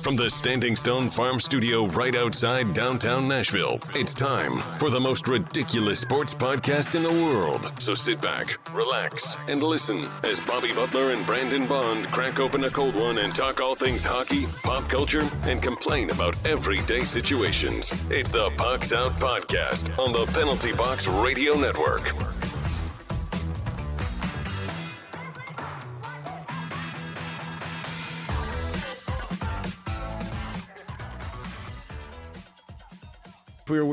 From the Standing Stone Farm Studio right outside downtown Nashville, it's time for the most ridiculous sports podcast in the world. So sit back, relax, and listen as Bobby Butler and Brandon Bond crack open a cold one and talk all things hockey, pop culture, and complain about everyday situations. It's the Pucks Out Podcast on the Penalty Box Radio Network.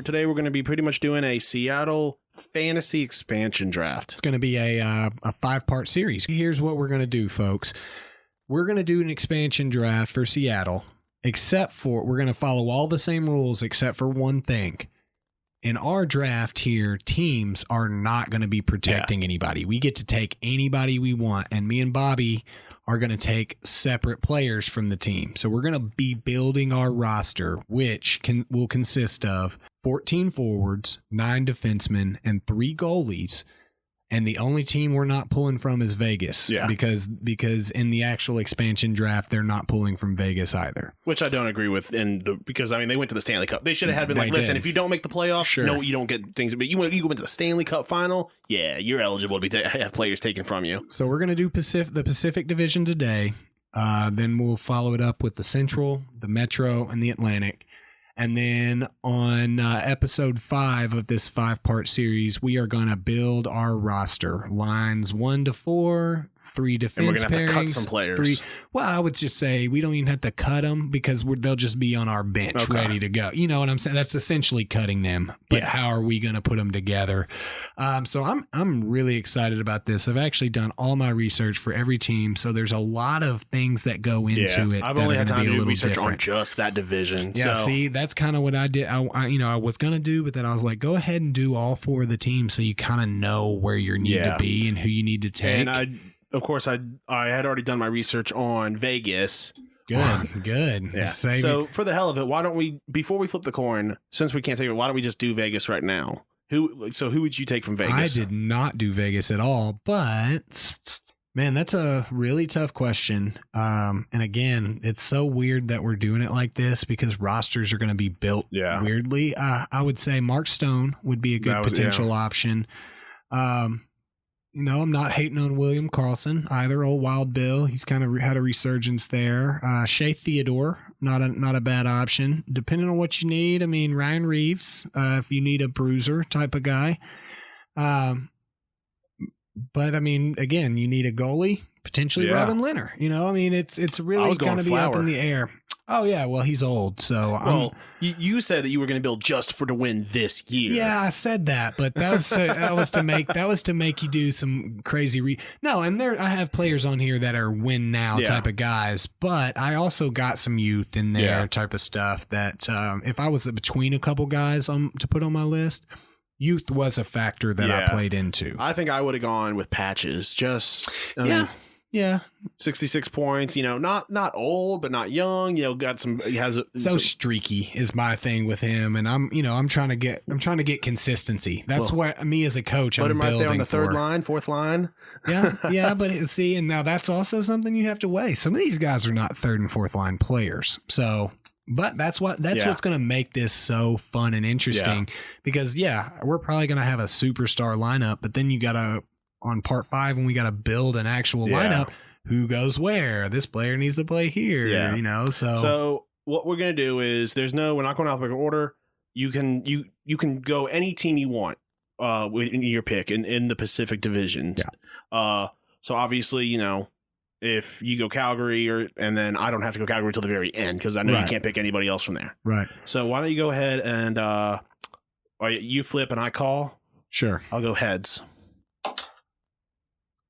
Today we're going to be pretty much doing a Seattle fantasy expansion draft. It's going to be a 5-part series. Here's what we're going to do, folks. We're going to do an expansion draft for Seattle, except for we're going to follow all the same rules except for one thing. In our draft here, teams are not going to be protecting anybody. We get to take anybody we want, and me and Bobby are going to take separate players from the team. So we're going to be building our roster, which will consist of 14 forwards, 9 defensemen, and 3 goalies. And the only team we're not pulling from is Vegas, because in the actual expansion draft, they're not pulling from Vegas either. Which I don't agree with, because I mean they went to the Stanley Cup. They should have been like, listen, if you don't make the playoffs, no, you don't get things. But you went to the Stanley Cup final, you're eligible to have players taken from you. So we're gonna do the Pacific Division today. Then we'll follow it up with the Central, the Metro, and the Atlantic. And then on episode 5 of this 5-part series, we are going to build our roster. Lines 1 to 4, 3 defense and we're going to have pairings, to cut some players. I would just say we don't even have to cut them because they'll just be on our bench ready to go. You know what I'm saying? That's essentially cutting them. But how are we going to put them together? So I'm really excited about this. I've actually done all my research for every team. So there's a lot of things that go into it. I've only had time to do research on just that division. Yeah, see, that's kind of what I did. I was going to do, but then I was like, go ahead and do all 4 of the teams so you kind of know where you need to be and who you need to take. And of course, I had already done my research on Vegas. Good. Yeah. So for the hell of it, why don't we, before we flip the coin, since we can't take it, why don't we just do Vegas right now? Who would you take from Vegas? I did not do Vegas at all, but man, that's a really tough question. And again, it's so weird that we're doing it like this because rosters are going to be built weirdly. I would say Mark Stone would be a good potential option. I'm not hating on William Karlsson either. Old Wild Bill, he's kind of had a resurgence there. Shea Theodore, not a bad option. Depending on what you need, I mean Ryan Reeves, if you need a bruiser type of guy. But I mean, again, you need a goalie, potentially Robin Lehner. It's really going to be up in the air. Oh yeah, well he's old, so you said that you were going to build just to win this year. Yeah, I said that, but that was to make you do some crazy and I have players on here that are win now type of guys, but I also got some youth in there type of stuff that if I was between a couple guys to put on my list, youth was a factor that I played into. I think I would have gone with Patches. Yeah. 66 points, not old, but not young, got some, he has streaky is my thing with him. And I'm trying to get consistency. That's what me as a coach, I'm building right there on the third line, fourth line. Yeah. But see, and now that's also something you have to weigh. Some of these guys are not third and fourth line players. So, but that's what's going to make this so fun and interesting because we're probably going to have a superstar lineup, but then you got to, on part 5 when we got to build an actual lineup, who goes where, this player needs to play here, so what we're going to do is we're not going alphabetical order. You can go any team you want in your pick in the Pacific Division. So obviously, if you go Calgary and then I don't have to go Calgary until the very end because I know you can't pick anybody else from there. Right. So why don't you go ahead and you flip and I call? Sure. I'll go heads.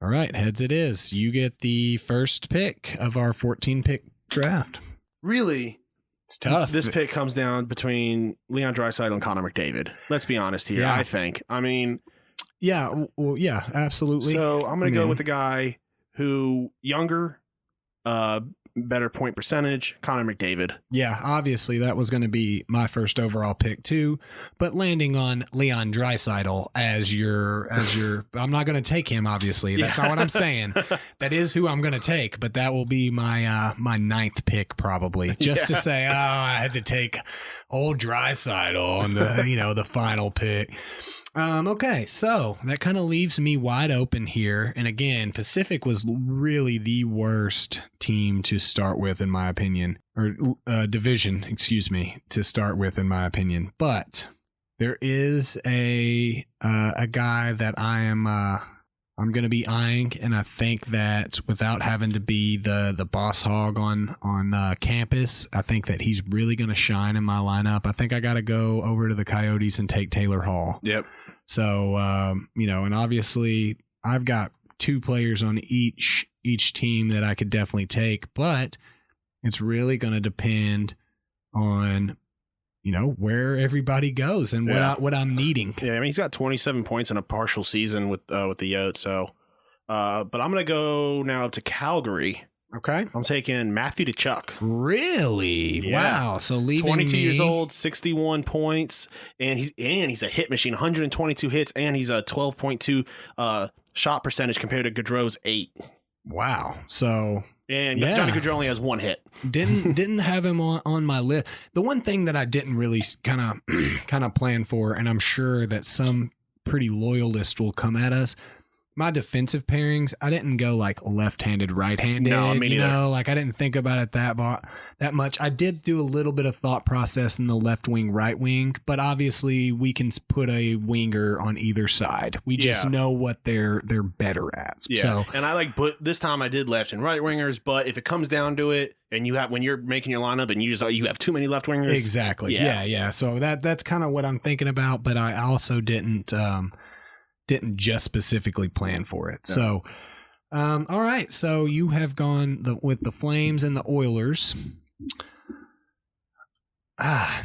All right, heads it is. You get the first pick of our 14-pick draft. Really? It's tough. This pick comes down between Leon Draisaitl and Connor McDavid. Let's be honest here, I think. I mean... Yeah, absolutely. So I'm going to go with the guy who, younger, better point percentage, Connor McDavid. Yeah, obviously that was going to be my first overall pick too, but landing on Leon Draisaitl as your I'm not going to take him, obviously. That's not what I'm saying. That is who I'm going to take, but that will be my my 9th pick probably. Just to say, I had to take old Draisaitl on the the final pick. Okay, so that kind of leaves me wide open here. And again, Pacific was really the worst team to start with, in my opinion, or division, to start with, in my opinion. But there is a guy that I'm going to be eyeing, and I think that without having to be the boss hog on campus, I think that he's really going to shine in my lineup. I think I got to go over to the Coyotes and take Taylor Hall. Yep. So, and obviously I've got 2 players on each team that I could definitely take, but it's really going to depend on, where everybody goes and what I'm needing. Yeah. I mean, he's got 27 points in a partial season with the Yotes. So, but I'm going to go now to Calgary. Okay. I'm taking Matthew Tkachuk. Really? Yeah. Wow. So leaving 22 years old, 61 points, and he's a hit machine, 122 hits, and he's a 12.2 shot percentage compared to Gaudreau's 8. Wow. So Johnny Gaudreau only has 1 hit. Didn't have him on my list. The one thing that I didn't really kind of plan for, and I'm sure that some pretty loyalist will come at us, my defensive pairings, I didn't go like left-handed, right-handed. No, me neither. Like I didn't think about it that much. I did do a little bit of thought process in the left wing, right wing, but obviously we can put a winger on either side. We just know what they're better at. Yeah. So, and but this time I did left and right wingers, but if it comes down to it, and when you're making your lineup and you have too many left wingers. Exactly. Yeah. So that's kind of what I'm thinking about, but I also didn't just specifically plan for it. Yeah. So, all right. So you have gone with the Flames and the Oilers. I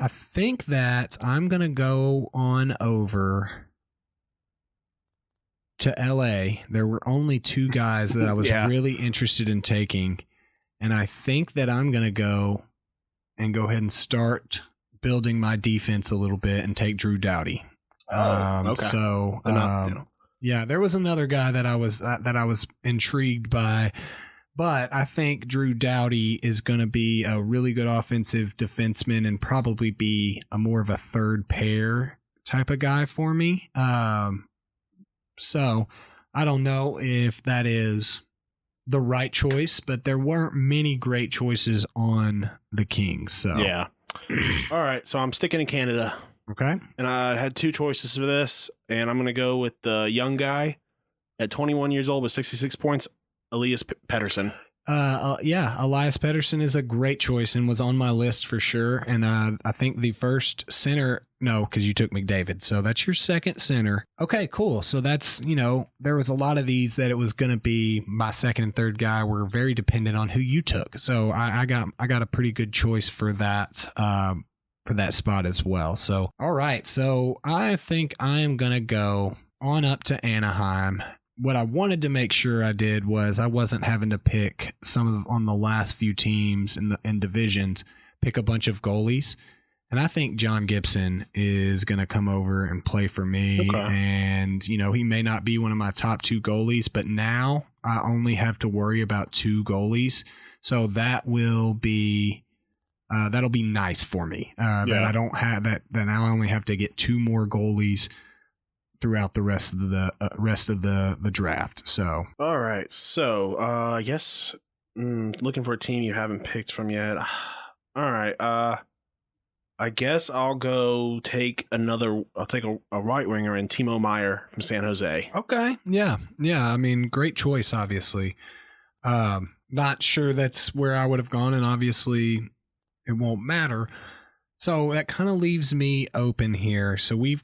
think that I'm going to go on over to LA. There were only 2 guys that I was really interested in taking. And I think that I'm going to go ahead and start building my defense a little bit and take Drew Doughty. Okay. So, there was another guy that I was intrigued by, but I think Drew Doughty is going to be a really good offensive defenseman and probably be more of a third pair type of guy for me. So I don't know if that is the right choice, but there weren't many great choices on the Kings. So yeah. All right. So I'm sticking in Canada. Okay. And I had 2 choices for this, and I'm going to go with the young guy at 21 years old with 66 points, Elias Pettersson. Elias Pettersson is a great choice and was on my list for sure. And I think the first center, no, because you took McDavid. So that's your second center. Okay, cool. So that's, there was a lot of these that it was going to be my second and third guy were very dependent on who you took. So I got a pretty good choice for that. For that spot as well. So, all right. So I think I am going to go on up to Anaheim. What I wanted to make sure I did was I wasn't having to pick on the last few teams in divisions, pick a bunch of goalies. And I think John Gibson is going to come over and play for me. Okay. And, he may not be one of my top 2 goalies, but now I only have to worry about 2 goalies. So that will be... that'll be nice for me. That I don't have that now I only have to get 2 more goalies throughout the rest of the draft. So all right. So I guess looking for a team you haven't picked from yet. All right. I guess I'll take a right winger in Timo Meier from San Jose. Okay. Yeah. I mean, great choice. Obviously, not sure that's where I would have gone, and obviously it won't matter. So that kind of leaves me open here. So we've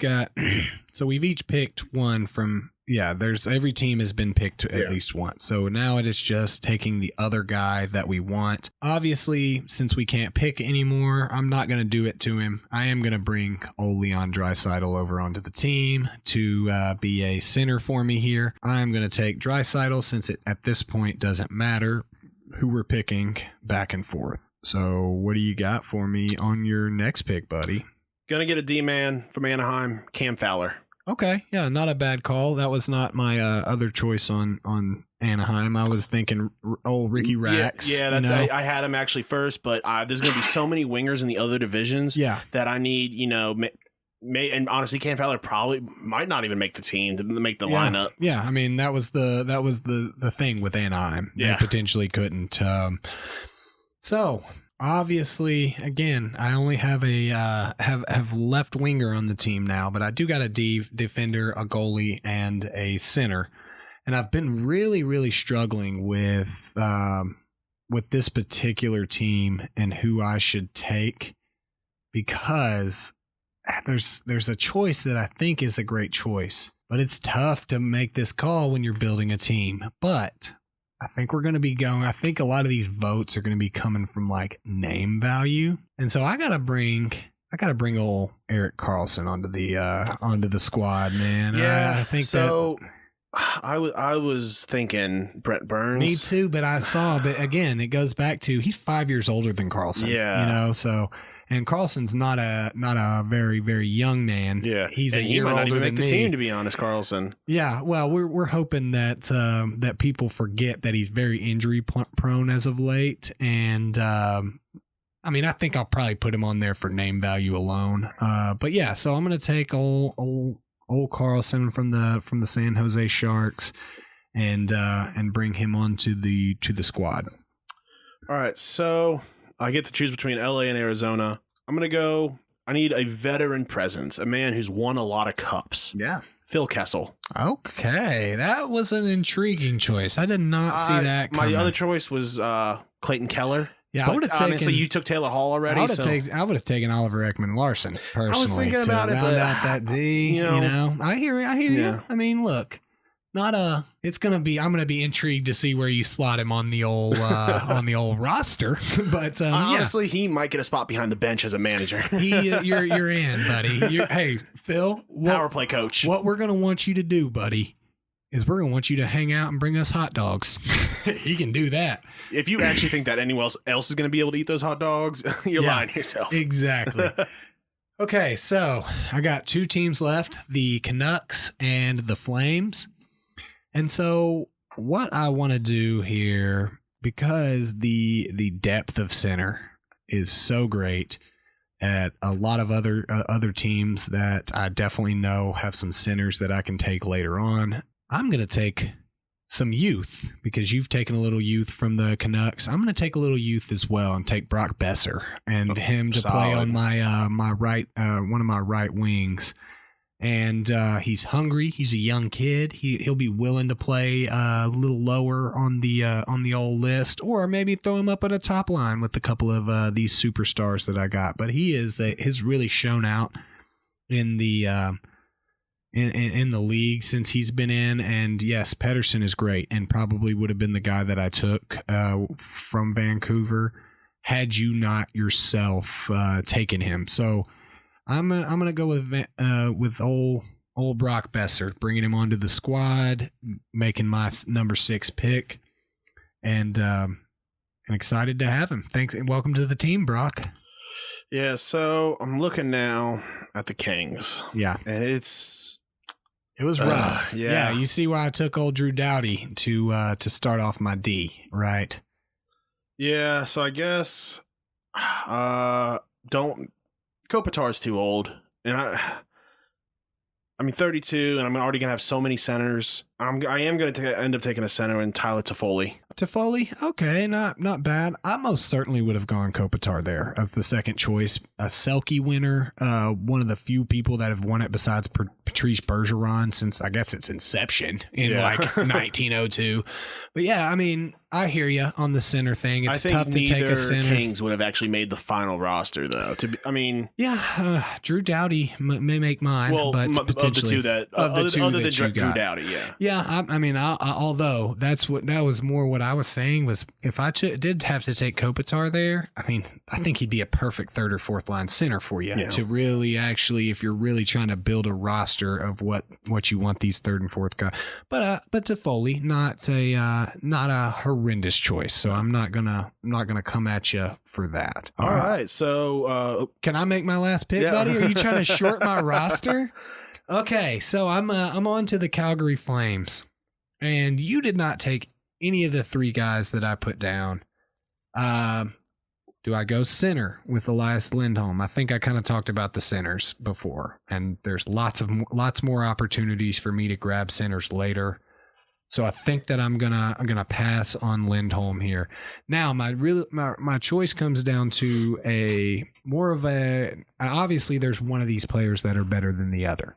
each picked one from, every team has been picked at least once. So now it is just taking the other guy that we want. Obviously, since we can't pick anymore, I'm not going to do it to him. I am going to bring old Leon Draisaitl over onto the team to be a center for me here. I'm going to take Draisaitl since it at this point doesn't matter. who we're picking back and forth. So what do you got for me on your next pick, buddy? Gonna get a D-man from Anaheim, Cam Fowler. Okay, yeah, not a bad call. That was not my other choice on Anaheim. I was thinking old Ricky Rax. Yeah, that's I had him actually first, but there's going to be so many wingers in the other divisions that I need, and honestly, Cam Fowler probably might not even make the team to make the lineup. Yeah, I mean that was the thing with Anaheim. They potentially couldn't. So obviously, again, I only have a have left winger on the team now, but I do got a defender, a goalie, and a center, and I've been really, really struggling with this particular team and who I should take, because there's a choice that I think is a great choice, but it's tough to make this call when you're building a team. But I think we're going to be going. I think a lot of these votes are going to be coming from like name value, and so I gotta bring old Erik Karlsson onto the squad, man. Yeah, I think so. I was thinking Brent Burns. Me too, but but again, it goes back to he's 5 years older than Karlsson. Yeah, so. And Karlsson's not a very, very young man. Yeah, he's a year older than me. He might not even make the team, to be honest, Karlsson. Yeah, well, we're hoping that people forget that he's very injury prone as of late, and I mean, I think I'll probably put him on there for name value alone. But yeah, so I'm gonna take old Karlsson from the San Jose Sharks, and bring him onto the squad. All right, so I get to choose between LA and Arizona. I'm going to go, I need a veteran presence, a man who's won a lot of cups. Yeah. Phil Kessel. Okay, that was an intriguing choice. I did not see that coming. My other choice was Clayton Keller. Yeah, I would have taken. Honestly, you took Taylor Hall already. I would have taken Oliver Ekman-Larsson personally. I was thinking about it, but out that D. You know, I hear you. I mean, look. It's gonna be. I'm gonna be intrigued to see where you slot him on the old roster. But honestly, he might get a spot behind the bench as a manager. You're in, buddy. Hey, Phil, power play coach. What we're gonna want you to do, buddy, is we're gonna want you to hang out and bring us hot dogs. He can do that. If you actually think that anyone else is gonna be able to eat those hot dogs, you're lying to yourself. Exactly. Okay, so I got two teams left: the Canucks and the Flames. And so what I want to do here, because the depth of center is so great at a lot of other teams that I definitely know have some centers that I can take later on, I'm going to take some youth, because you've taken a little youth from the Canucks. I'm going to take a little youth as well and take Brock Besser and him to play on my my right one of my right wings. And he's hungry. He's a young kid. He'll be willing to play a little lower on the old list, or maybe throw him up at a top line with a couple of these superstars that I got. But he has really shown out in the in the league since he's been in. And yes, Pettersson is great, and probably would have been the guy that I took from Vancouver had you not yourself taken him. So I'm gonna go with old Brock Besser, bringing him onto the squad, making my number 6 pick, and I'm excited to have him. Thanks, and welcome to the team, Brock. Yeah, so I'm looking now at the Kings. Yeah, and it was rough. Yeah, you see why I took old Drew Doughty to start off my D, right? Yeah, so I guess Kopitar's too old, and I mean 32, and I'm already gonna have so many centers. I am gonna end up taking a center in Tyler Toffoli. Toffoli, okay, not bad. I most certainly would have gone Kopitar there as the second choice. A Selke winner, one of the few people that have won it besides Patrice Bergeron since I guess its inception in like 1902. But yeah, I mean, I hear you on the center thing. It's tough to take a center. Kings would have actually made the final roster, though. Drew Doughty may make mine, but potentially other than Drew Doughty, yeah. Yeah, I mean, although that was more what I was saying was if I did have to take Kopitar there, I mean, I think he'd be a perfect third or fourth line center for you to really actually, if you're really trying to build a roster of what you want these third and fourth guys. But Toffoli, not a horrendous choice. So I'm not gonna come at you for that. All right. So can I make my last pick, buddy? Are you trying to short my roster? Okay, so I'm on to the Calgary Flames, and you did not take any of the three guys that I put down. Do I go center with Elias Lindholm? I think I kind of talked about the centers before, and there's lots more opportunities for me to grab centers later. So I think that I'm gonna pass on Lindholm here. Now my choice comes down to obviously there's one of these players that are better than the other.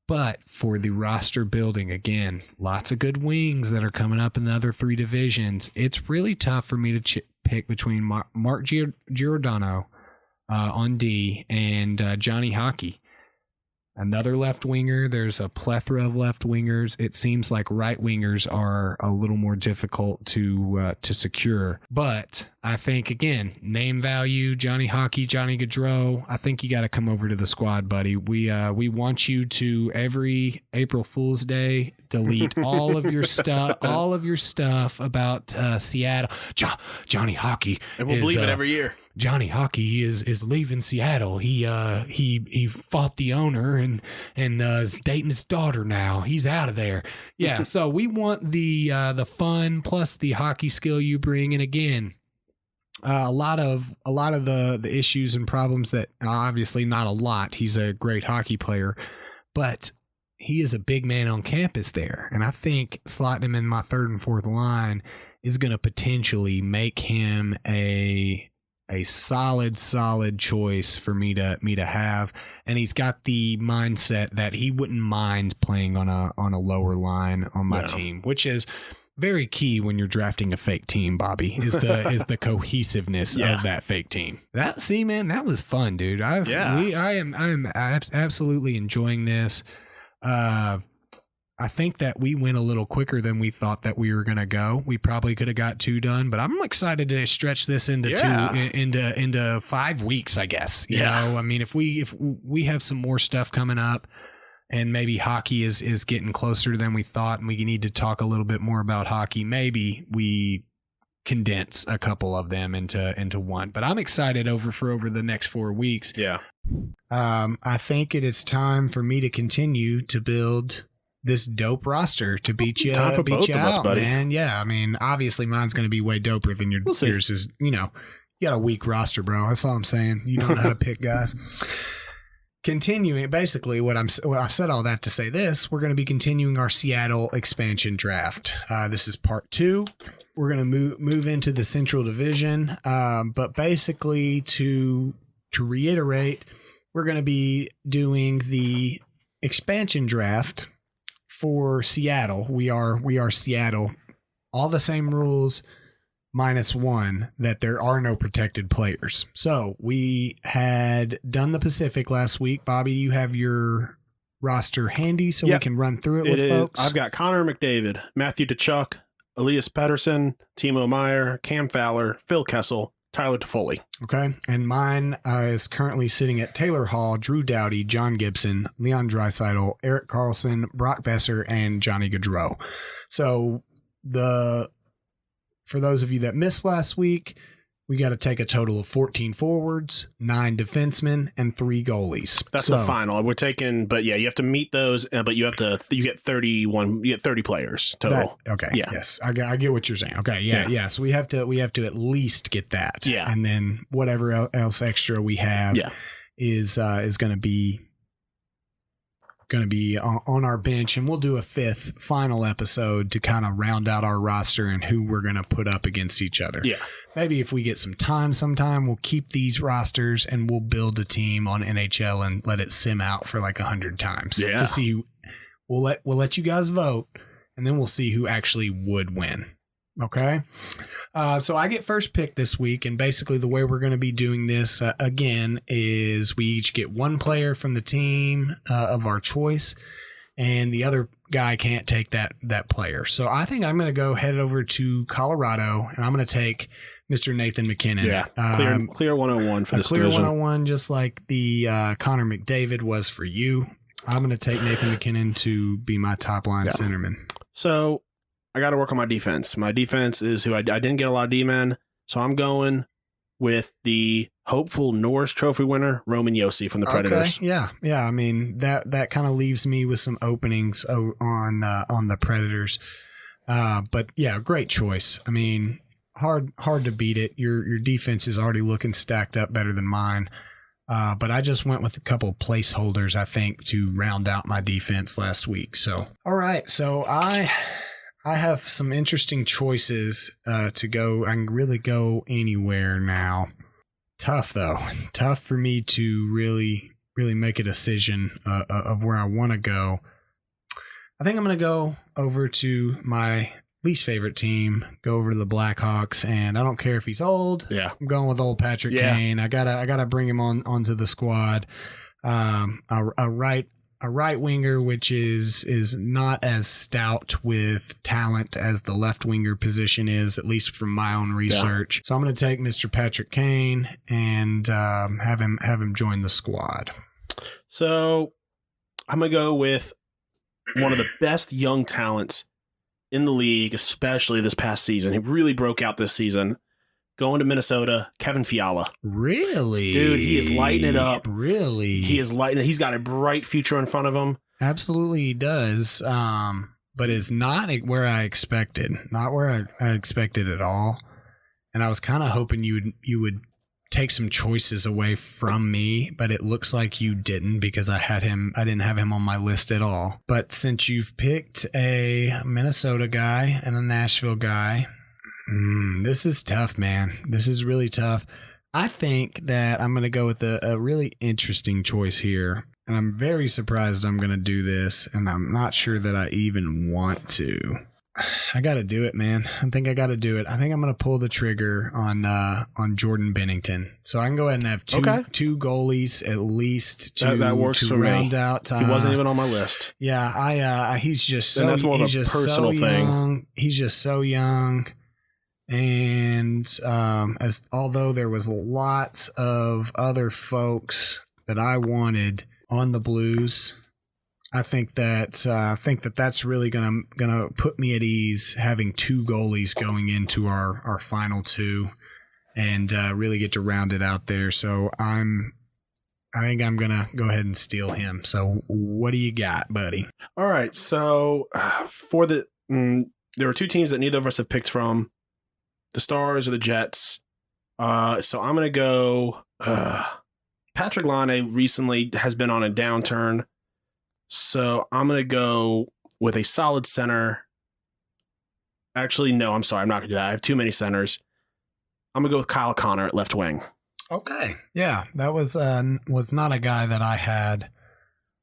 But for the roster building, again, lots of good wings that are coming up in the other three divisions. It's really tough for me to pick between Mark Giordano on D and Johnny Hockey. Another left winger. There's a plethora of left wingers. It seems like right wingers are a little more difficult to secure. But I think, again, name value, Johnny Hockey, Johnny Gaudreau. I think you got to come over to the squad, buddy. We want you to every April Fool's Day delete all of your stuff about Seattle. Johnny Hockey, and we'll believe it every year. Johnny Hockey is leaving Seattle. He fought the owner and is dating his daughter now. He's out of there. Yeah, so we want the fun plus the hockey skill you bring. And again, a lot of the issues and problems that obviously not a lot. He's a great hockey player, but he is a big man on campus there, and I think slotting him in my third and fourth line is going to potentially make him a solid choice for me to have. And he's got the mindset that he wouldn't mind playing on a lower line on my team, which is very key when you're drafting a fake team, Bobby, is the cohesiveness of that fake team. That was fun, dude. I am absolutely enjoying this. I think that we went a little quicker than we thought that we were going to go. We probably could have got 2 done, but I'm excited to stretch this into into 5 weeks, I guess. You know, I mean, if we have some more stuff coming up and maybe hockey is getting closer than we thought and we need to talk a little bit more about hockey, maybe we condense a couple of them into one. But I'm excited over the next 4 weeks. Yeah. I think it is time for me to continue to build this dope roster to beat you time for both of us, buddy. Man. Yeah, I mean, obviously mine's going to be way doper than yours is. You know, you got a weak roster, bro. That's all I'm saying. You don't know how to pick guys. Continuing, basically, I've said all that to say this. We're going to be continuing our Seattle expansion draft. This is part 2. We're going to move into the Central Division, but basically to reiterate, we're going to be doing the expansion draft for Seattle. We are Seattle. All the same rules -1, that there are no protected players. So we had done the Pacific last week. Bobby, you have your roster handy so we can run through it with folks. I've got Connor McDavid, Matthew Tkachuk, Elias Pettersson, Timo Meier, Cam Fowler, Phil Kessel, Tyler Toffoli. Okay. And mine is currently sitting at Taylor Hall, Drew Doughty, John Gibson, Leon Draisaitl, Erik Karlsson, Brock Besser, and Johnny Gaudreau. So for those of you that missed last week, we got to take a total of 14 forwards, 9 defensemen, and 3 goalies. That's the final. We're taking, but yeah, you have to meet those, but you get 30 players total. Okay. Yeah. Yes. I get what you're saying. Okay. Yeah. Yeah. So we have to at least get that. Yeah. And then whatever else extra we have is going to be on our bench, and we'll do a 5th final episode to kind of round out our roster and who we're going to put up against each other. Yeah. Maybe if we get some time sometime, we'll keep these rosters and we'll build a team on NHL and let it sim out for like 100 times to see. We'll let you guys vote, and then we'll see who actually would win. Okay. So I get first pick this week, and basically the way we're going to be doing this again is we each get 1 player from the team of our choice, and the other guy can't take that player. So I think I'm going to head over to Colorado, and I'm going to take Mr. Nathan MacKinnon. Yeah, clear 101 for this clear division. 101, just like the Connor McDavid was for you. I'm going to take Nathan MacKinnon to be my top line centerman. So I got to work on my defense. My defense is who I didn't get a lot of D-men, so I'm going with the hopeful Norris Trophy winner, Roman Josi from the Predators. Okay. Yeah. I mean, that kind of leaves me with some openings on the Predators. But yeah, great choice. I mean, hard to beat it. Your defense is already looking stacked up better than mine. But I just went with a couple of placeholders, I think, to round out my defense last week. So, all right. So I have some interesting choices to go. I can really go anywhere now. Tough, though. Tough for me to really make a decision of where I want to go. I think I'm going to go over to my least favorite team, go over to the Blackhawks, and I don't care if he's old. Yeah. I'm going with old Patrick Kane. I gotta bring him onto the squad. A right winger, which is not as stout with talent as the left winger position is, at least from my own research. So I'm going to take Mr. Patrick Kane and have him join the squad. So I'm going to go with one of the best young talents in the league, especially this past season. He really broke out this season. Going to Minnesota, Kevin Fiala. Really? Dude, he is lighting it up. Really? He is lighting it. He's got a bright future in front of him. Absolutely he does. But is not where I expected. Not where I expected at all. And I was kind of hoping you would take some choices away from me, but it looks like you didn't, because I didn't have him on my list at all. But since you've picked a Minnesota guy and a Nashville guy, this is tough, man. This is really tough. I think that I'm going to go with a really interesting choice here. And I'm very surprised I'm going to do this. And I'm not sure that I even want to. I got to do it, man. I think I got to do it. I think I'm going to pull the trigger on Jordan Bennington. So I can go ahead and have two goalies at least that works to for round me. out. He wasn't even on my list. Yeah, he's just so, and that's more of a personal thing. He's just so young. And although there was lots of other folks that I wanted on the Blues, I think that that's really gonna put me at ease having two goalies going into our final two, and really get to round it out there. So I think I'm gonna go ahead and steal him. So what do you got, buddy? All right. So for there were two teams that neither of us have picked from. The Stars or the Jets. So I'm going to go... Patrick Laine recently has been on a downturn. So I'm going to go with a solid center. Actually, no, I'm sorry. I'm not going to do that. I have too many centers. I'm going to go with Kyle Connor at left wing. Okay. Yeah, that was not a guy that I had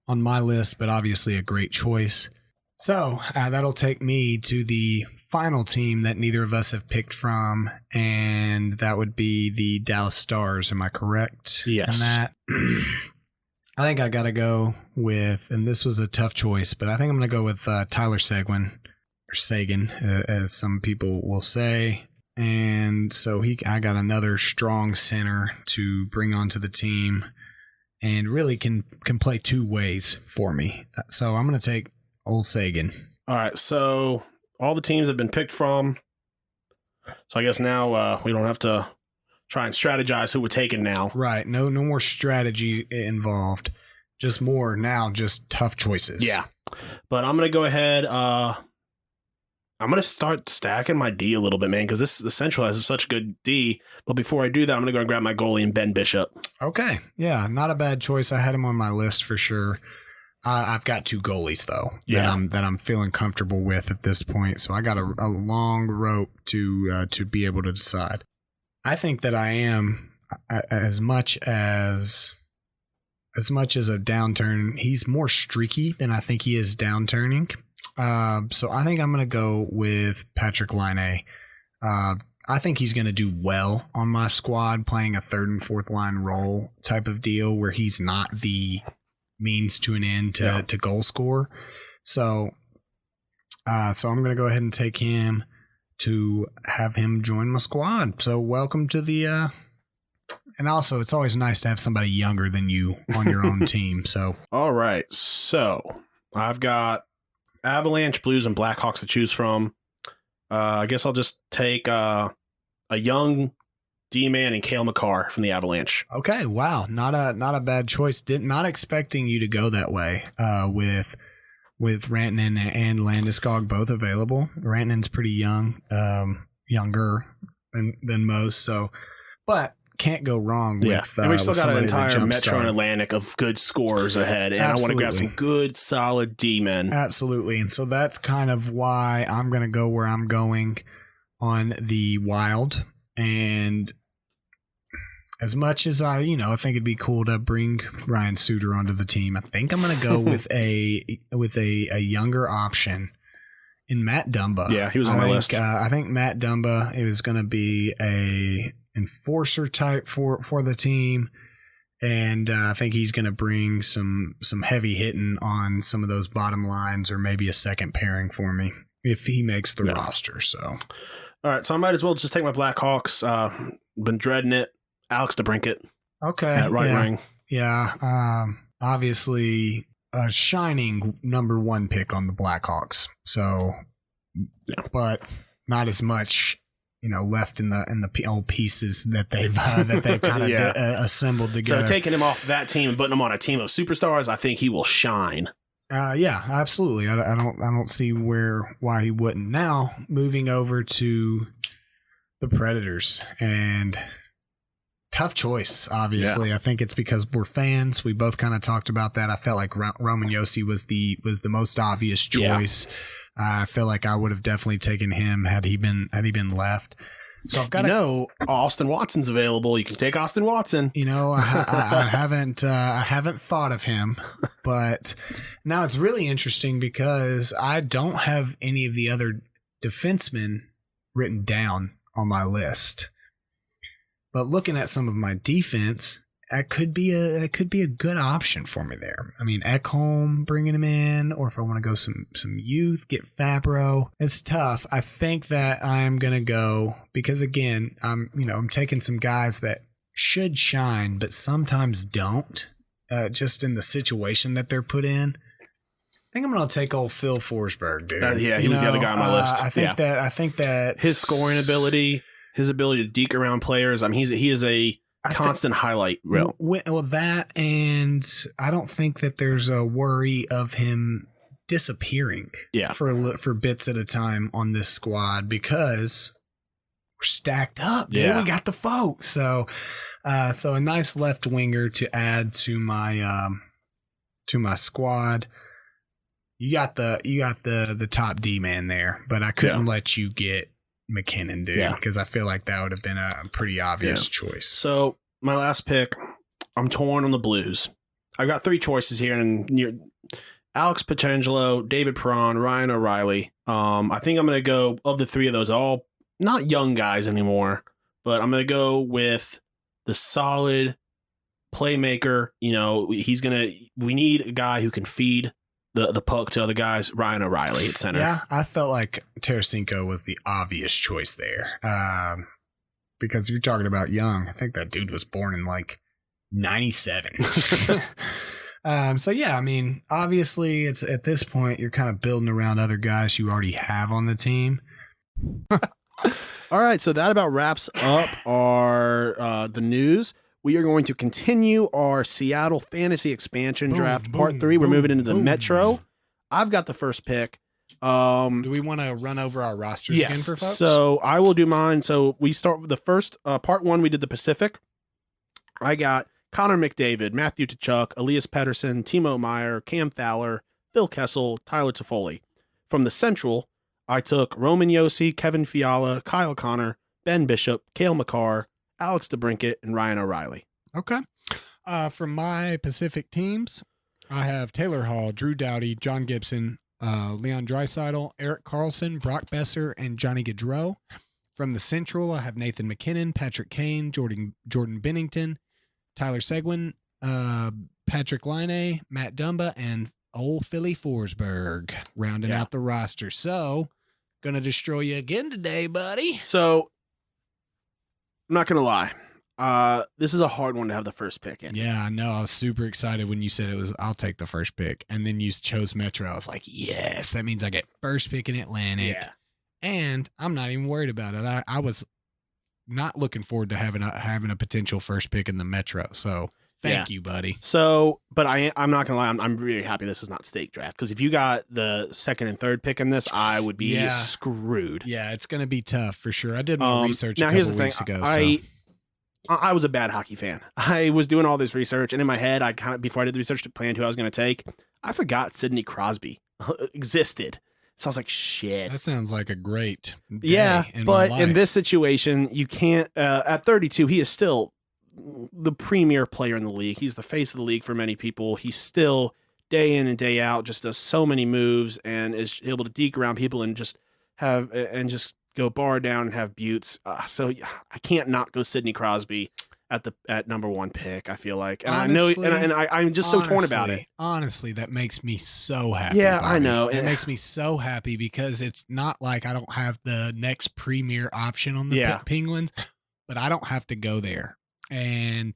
on my list, but obviously a great choice. So that'll take me to the final team that neither of us have picked from, and that would be the Dallas Stars. Am I correct? Yes. In that, I think I got to go with, and this was a tough choice, but I think I'm going to go with Tyler Seguin, or Sagan, as some people will say. And so I got another strong center to bring onto the team, and really can play two ways for me. So I'm going to take old Sagan. All right, so all the teams have been picked from. So I guess now we don't have to try and strategize who we're taking now. Right. No more strategy involved. Just tough choices. Yeah. But I'm going to go ahead. I'm going to start stacking my D a little bit, man, because the Central has such a good D. But before I do that, I'm going to go and grab my goalie and Ben Bishop. Okay. Yeah, not a bad choice. I had him on my list for sure. I've got two goalies though that I'm feeling comfortable with at this point. So I got a long rope to be able to decide. I think that I am as much as a downturn. He's more streaky than I think he is downturning. So I think I'm going to go with Patrick Laine. I think he's going to do well on my squad, playing a third and fourth line role type of deal where he's not the means to an end to goal score. So I'm going to go ahead and take him to have him join my squad. So welcome to the and also it's always nice to have somebody younger than you on your own team. So all right. So I've got Avalanche, Blues, and Blackhawks to choose from. I guess I'll just take a young D-man and Cale Makar from the Avalanche. Okay, wow, not a bad choice. Not expecting you to go that way. With Rantanen and Landeskog both available. Rantanen's pretty young, younger than most. So, but can't go wrong with. And we've still got an entire Metro start. and Atlantic of good scorers ahead, and Absolutely. I want to grab some good, solid D-men. Absolutely, and so that's kind of why I'm going to go where I'm going on the Wild. And as much as I think it'd be cool to bring Ryan Suter onto the team, I think I'm going to go with a younger option in Matt Dumba. Yeah, he was on my list. I think Matt Dumba is going to be a enforcer type for the team, and I think he's going to bring some heavy hitting on some of those bottom lines, or maybe a second pairing for me if he makes the roster. So, all right, so I might as well just take my Blackhawks. Been dreading it. Alex DeBrincat. Okay. At right wing. Yeah. Obviously a shining number 1 pick on the Blackhawks. So, but not as much, left in the old pieces that they've kind of assembled together. So taking him off that team and putting him on a team of superstars, I think he will shine. Yeah, absolutely. I don't see why he wouldn't. Now moving over to the Predators, and tough choice, obviously. I think it's because we're fans. We both kind of talked about that. I felt like Roman Josi was the most obvious choice. I feel like I would have definitely taken him had he been left. So I've got Austin Watson's available. You can take Austin Watson. I haven't thought of him, but now it's really interesting because I don't have any of the other defensemen written down on my list. But looking at some of my defense, that could be a good option for me there. I mean, Ekholm, bringing him in, or if I want to go some youth, get Fabro. It's tough. I think that I'm gonna go because again, I'm taking some guys that should shine, but sometimes don't, just in the situation that they're put in. I think I'm gonna take old Phil Forsberg, dude. He was the other guy on my list. I think that his scoring ability. His ability to deke around players. I mean, he is a constant highlight reel. Well, that, and I don't think that there's a worry of him disappearing for bits at a time on this squad because we're stacked up, dude. We got the folks. So a nice left winger to add to my squad. You got the top D man there, but I couldn't let you get McKinnon, dude, because I feel like that would have been a pretty obvious choice. So my last pick, I'm torn on the Blues. I've got 3 choices here, and Alex Pietrangelo, David Perron, Ryan O'Reilly. I think I'm going to go, of the 3 of those, all not young guys anymore, but I'm going to go with the solid playmaker. We need a guy who can feed the puck to other guys. Ryan O'Reilly at center. Yeah, I felt like Tarasenko was the obvious choice there. Because you're talking about young. I think that dude was born in like 97. So yeah, I mean, obviously it's at this point you're kind of building around other guys you already have on the team. All right, so that about wraps up our the news. We are going to continue our Seattle Fantasy Expansion Draft Part 3. We're moving into the Metro. I've got the first pick. Do we want to run over our rosters again for folks? So I will do mine. So we start with the first Part 1. We did the Pacific. I got Connor McDavid, Matthew Tkachuk, Elias Pettersson, Timo Meier, Cam Fowler, Phil Kessel, Tyler Toffoli. From the Central, I took Roman Josi, Kevin Fiala, Kyle Connor, Ben Bishop, Cale Makar, Alex DeBrincat, and Ryan O'Reilly. Okay. For my Pacific teams, I have Taylor Hall, Drew Doughty, John Gibson, Leon Draisaitl, Erik Karlsson, Brock Besser, and Johnny Gaudreau. From the Central, I have Nathan MacKinnon, Patrick Kane, Jordan Bennington, Tyler Seguin, Patrick Laine, Matt Dumba, and old Philly Forsberg rounding out the roster. So, gonna destroy you again today, buddy. So, I'm not gonna lie. This is a hard one to have the first pick in. Yeah, I know. I was super excited when you said I'll take the first pick. And then you chose Metro. I was like, yes, that means I get first pick in Atlantic. Yeah. and I'm not even worried about it. I was not looking forward to having a potential first pick in the Metro. So thank you, buddy. So, but I'm not gonna lie, I'm really happy this is not stake draft, because if you got the second and third pick in this, I would be screwed. Yeah, it's gonna be tough for sure. I did my research now, a here's the couple thing. weeks ago. I was a bad hockey fan. I was doing all this research, and in my head, I kind of, before I did the research, planned who I was going to take. I forgot Sidney Crosby existed. So I was like, shit. That sounds like a great day in but my life. in this situation, you can't. At 32, he is still the premier player in the league. He's the face of the league for many people. He's still day in and day out, just does so many moves and is able to deke around people and just go bar down and have buttes. So I can't not go Sidney Crosby at number one pick, I feel like. And honestly, I know, and I'm just so torn about it. Honestly, that makes me so happy. Yeah, Bobby. I know. It makes me so happy because it's not like I don't have the next premier option on the Penguins, but I don't have to go there. And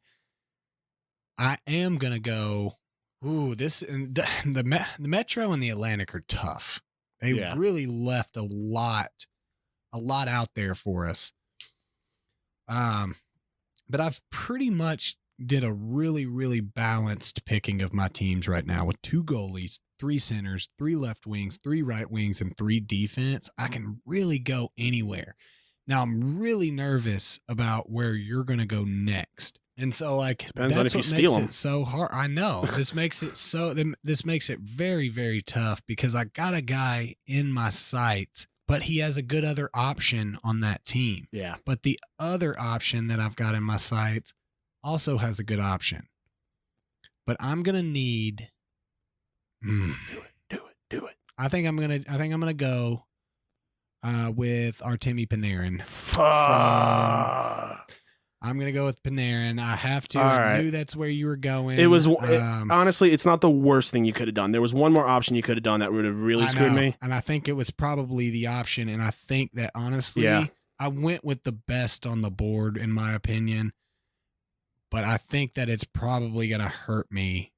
I am going to go, the Metro and the Atlantic are tough. They really left a lot out there for us. But I've pretty much did a really, really balanced picking of my teams right now with 2 goalies, 3 centers, 3 left wings, 3 right wings, and 3 defense. I can really go anywhere. Now I'm really nervous about where you're going to go next. And so depends on if you steal them. So hard. I know this makes it very, very tough because I got a guy in my sights, but he has a good other option on that team. Yeah. But the other option that I've got in my sights also has a good option. But I'm going to need Do it. I think I'm going to go with Artemi Panarin. I'm going to go with Panarin. I have to. I knew that's where you were going. It was honestly, it's not the worst thing you could have done. There was one more option you could have done that would have really screwed me. And I think it was probably the option. And I think that honestly, I went with the best on the board, in my opinion. But I think that it's probably going to hurt me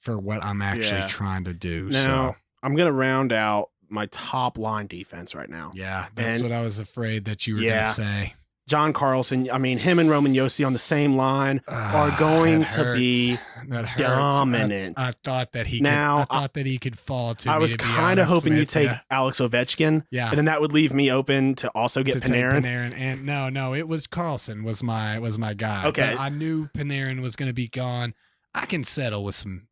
for what I'm actually trying to do. Now, I'm going to round out my top line defense right now. Yeah, that's what I was afraid that you were going to say. John Carlson, I mean, him and Roman Josi on the same line are going to be dominant. I thought that he could fall to. I was kind of hoping you'd take Alex Ovechkin, and then that would leave me open to also get Panarin. And no, it was Carlson was my guy. Okay, but I knew Panarin was going to be gone. I can settle with some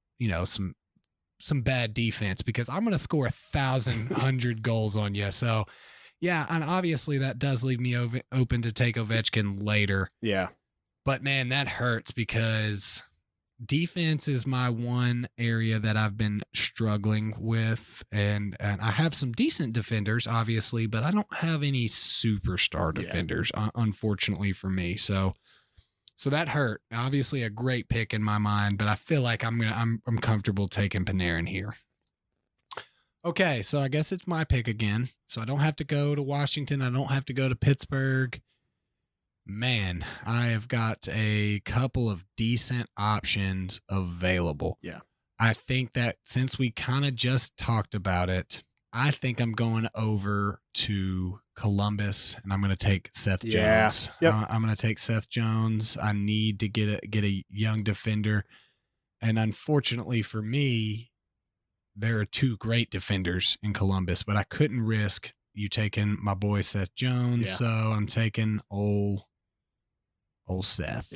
bad defense because I'm going to score 1,100 goals on you. So. Yeah, and obviously that does leave me open to take Ovechkin later. Yeah. But, man, that hurts because defense is my one area that I've been struggling with. And I have some decent defenders, obviously, but I don't have any superstar defenders, unfortunately for me. So that hurt. Obviously a great pick in my mind, but I feel like I'm comfortable taking Panarin here. Okay, so I guess it's my pick again. So I don't have to go to Washington. I don't have to go to Pittsburgh. Man, I have got a couple of decent options available. Yeah. I think that since we kind of just talked about it, I think I'm going over to Columbus and I'm going to take Seth Jones. Yep. I'm going to take Seth Jones. I need to get a young defender. And unfortunately for me, there are 2 great defenders in Columbus, but I couldn't risk you taking my boy Seth Jones, so I'm taking old Seth.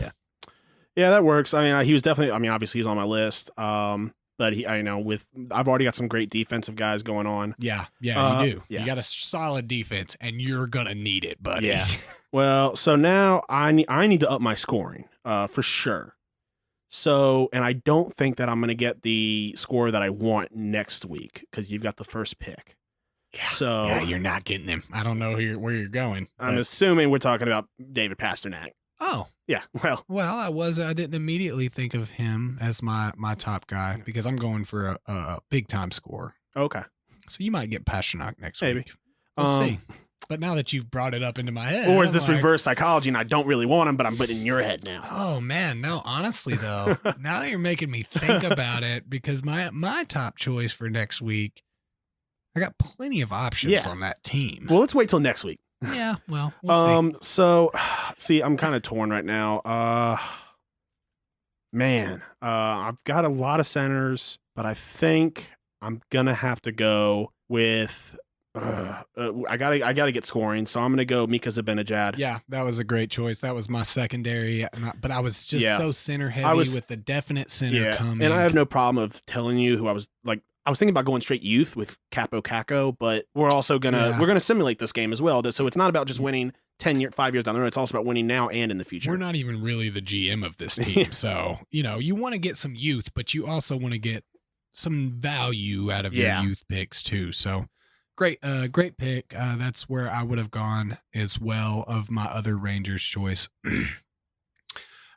Yeah, that works. I mean, he was definitely. I mean, obviously he's on my list. But I've already got some great defensive guys going on. Yeah, you do. Yeah. You got a solid defense, and you're gonna need it, buddy. Yeah. Well, so now I need to up my scoring, for sure. So, and I don't think that I'm going to get the score that I want next week because you've got the first pick. Yeah. So you're not getting him. I don't know where you're going. I'm assuming we're talking about David Pastrnak. Oh, yeah. Well, I didn't immediately think of him as my top guy because I'm going for a big time score. Okay. So you might get Pastrnak next week. Maybe. We'll see. But now that you've brought it up into my head. Or is this reverse psychology and I don't really want him, but I'm putting it in your head now? Oh, man. No, honestly, though, now that you're making me think about it, because my top choice for next week, I got plenty of options Yeah. on that team. Well, let's wait till next week. Yeah, well, we'll see. So, see, I'm kind of torn right now. Man, I've got a lot of centers, but I think I'm gonna have to go with. I gotta get scoring, so I'm gonna go Mika Zibanejad. Yeah, that was a great choice. That was my secondary, but I was just so center heavy with the definite center coming. And I have no problem of telling you who I was like. I was thinking about going straight youth with Capo Caco, but we're also we're gonna simulate this game as well. So it's not about just winning 5 years down the road. It's also about winning now and in the future. We're not even really the GM of this team, so you want to get some youth, but you also want to get some value out of your youth picks too. So great pick. That's where I would have gone as well of my other Rangers choice.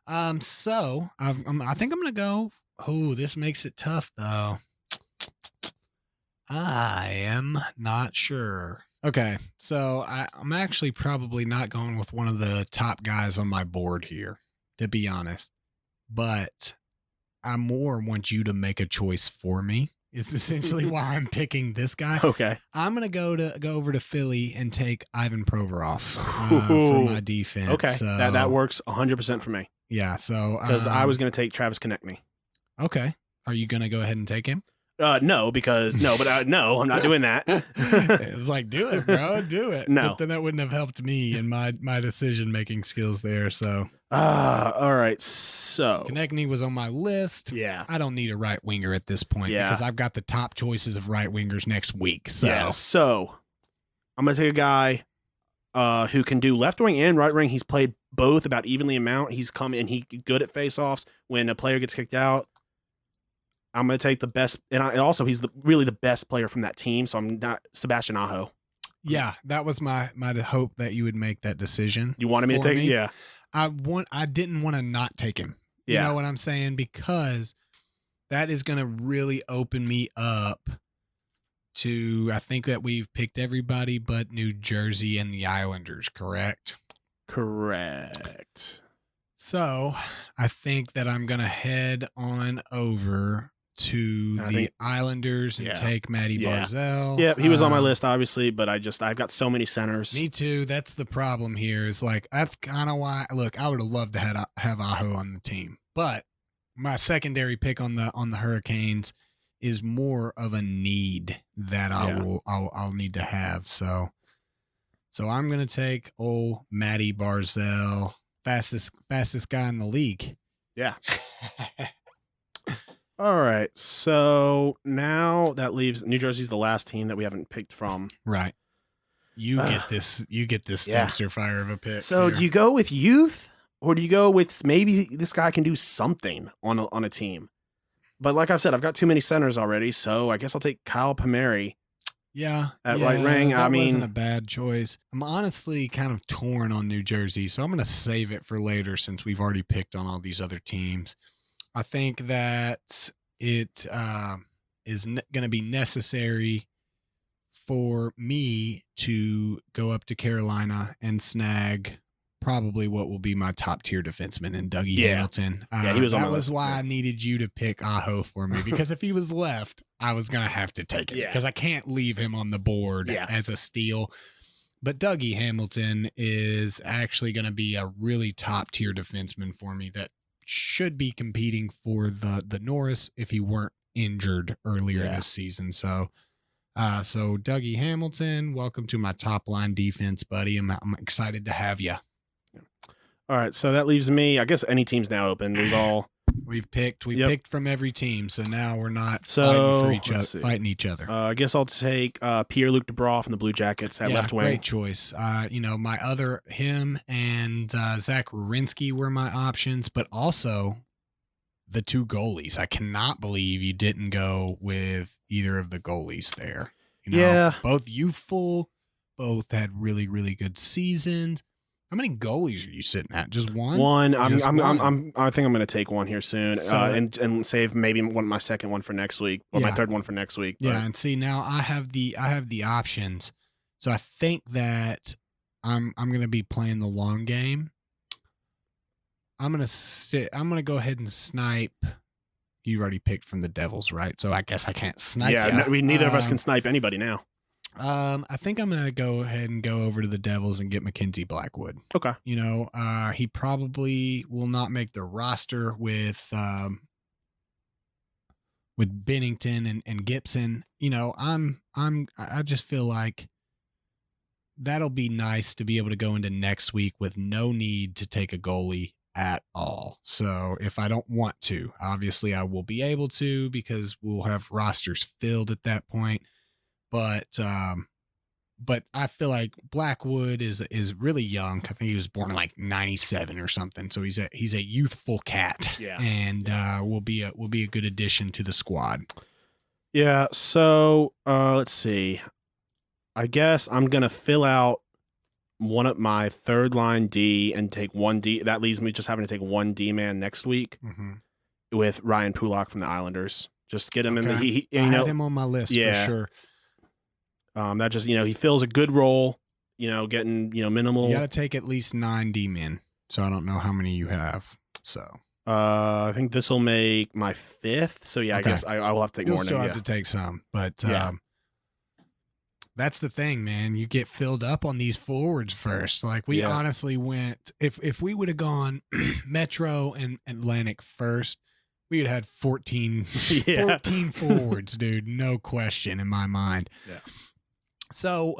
So I think I'm gonna go. Oh, this makes it tough though. I am not sure. Okay, so I'm actually probably not going with one of the top guys on my board here, to be honest. But I more want you to make a choice for me. It's essentially why I'm picking this guy. Okay. I'm gonna go over to Philly and take Ivan Provorov for my defense. Okay, so, that works 100% for me. Yeah, so because I was gonna take Travis Konechny. Okay, are you gonna go ahead and take him? No, because no, I'm not doing that. It's like, do it, bro, do it. No, but then that wouldn't have helped me in my decision making skills there. So, all right. So Konechny was on my list. Yeah, I don't need a right winger at this point because I've got the top choices of right wingers next week. So, so I'm gonna take a guy who can do left wing and right wing. He's played both about evenly amount. He's come in. He's good at faceoffs when a player gets kicked out. I'm going to take the best, and also he's really the best player from that team. So I'm not Sebastian Aho. Yeah, that was my hope that you would make that decision. You wanted me to take it? Yeah. I didn't want to not take him. You know what I'm saying? Because that is going to really open me up to, I think that we've picked everybody but New Jersey and the Islanders, correct? Correct. So I think that I'm going to head on over to the Islanders and take Matty Barzal. Yeah, he was on my list, obviously, but I've got so many centers. Me too. That's the problem here. Is like, that's kind of why, look, I would have loved to have Aho on the team, but my secondary pick on the Hurricanes is more of a need that I'll need to have. So I'm going to take old Matty Barzal, fastest guy in the league. Yeah. All right. So now that leaves New Jersey's the last team that we haven't picked from. Right. You get this dumpster fire of a pick. So here. do you go with youth or do you go with maybe this guy can do something on a team? But like I've said, I've got too many centers already, so I guess I'll take Kyle Palmieri. Yeah. At right wing. That wasn't a bad choice. I'm honestly kind of torn on New Jersey, so I'm going to save it for later since we've already picked on all these other teams. I think that it is going to be necessary for me to go up to Carolina and snag probably what will be my top tier defenseman in Dougie Hamilton. He was on my list. That was why I needed you to pick Aho for me, because if he was left, I was going to have to take it because I can't leave him on the board as a steal. But Dougie Hamilton is actually going to be a really top tier defenseman for me that should be competing for the Norris if he weren't injured earlier this season. So Dougie Hamilton, welcome to my top line defense, buddy. I'm excited to have you. All right, so that leaves me. I guess any team's now open. We've picked from every team, so now we're not fighting each other. I guess I'll take Pierre-Luc Dubois from the Blue Jackets at left wing. Great choice. Him and Zach Werenski were my options, but also the two goalies. I cannot believe you didn't go with either of the goalies there. Both youthful, both had really, really good seasons. How many goalies are you sitting at? Just one? One. I think I'm going to take one here soon, and save maybe my second one for next week or my third one for next week. Yeah, and see now I have the options, so I think that I'm going to be playing the long game. I'm going to go ahead and snipe. You already picked from the Devils, right? So I guess I can't snipe. Yeah, neither of us can snipe anybody now. I think I'm going to go ahead and go over to the Devils and get Mackenzie Blackwood. Okay. You know, he probably will not make the roster with Bennington and Gibson. You know, I just feel like that'll be nice to be able to go into next week with no need to take a goalie at all. So if I don't want to, obviously I will be able to because we'll have rosters filled at that point. But I feel like Blackwood is really young. I think he was born in like 97 or something. So he's a youthful cat. Yeah. And will be a good addition to the squad. Yeah, so let's see. I guess I'm going to fill out one of my third line D and take one D. That leaves me just having to take one D man next week with Ryan Pulock from the Islanders. Just get him in the I had him on my list for sure. That just, he fills a good role, getting, minimal. You got to take at least 9 D men. So I don't know how many you have. So I think this will make my 5th. So yeah, okay. I guess I will have to take You'll more. Still have to take some, but that's the thing, man. You get filled up on these forwards first. Like we honestly went. If we would have gone Metro and Atlantic first, we would have had 14 forwards, dude. No question in my mind. Yeah. So,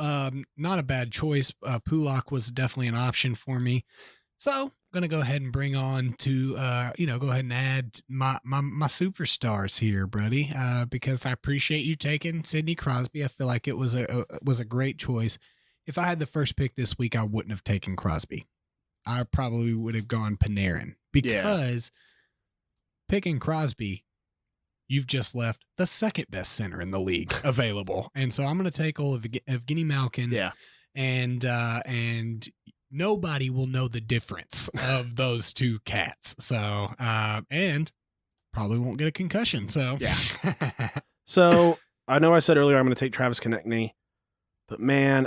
not a bad choice. Pulock was definitely an option for me. So, I'm going to go ahead and bring on to, go ahead and add my superstars here, buddy, because I appreciate you taking Sidney Crosby. I feel like it was a great choice. If I had the first pick this week, I wouldn't have taken Crosby. I probably would have gone Panarin because picking Crosby, you've just left the second best center in the league available. And so I'm going to take Evgeny Malkin. Yeah. And nobody will know the difference of those two cats. So, and probably won't get a concussion. So, yeah. So I know I said earlier I'm going to take Travis Konechny, but man,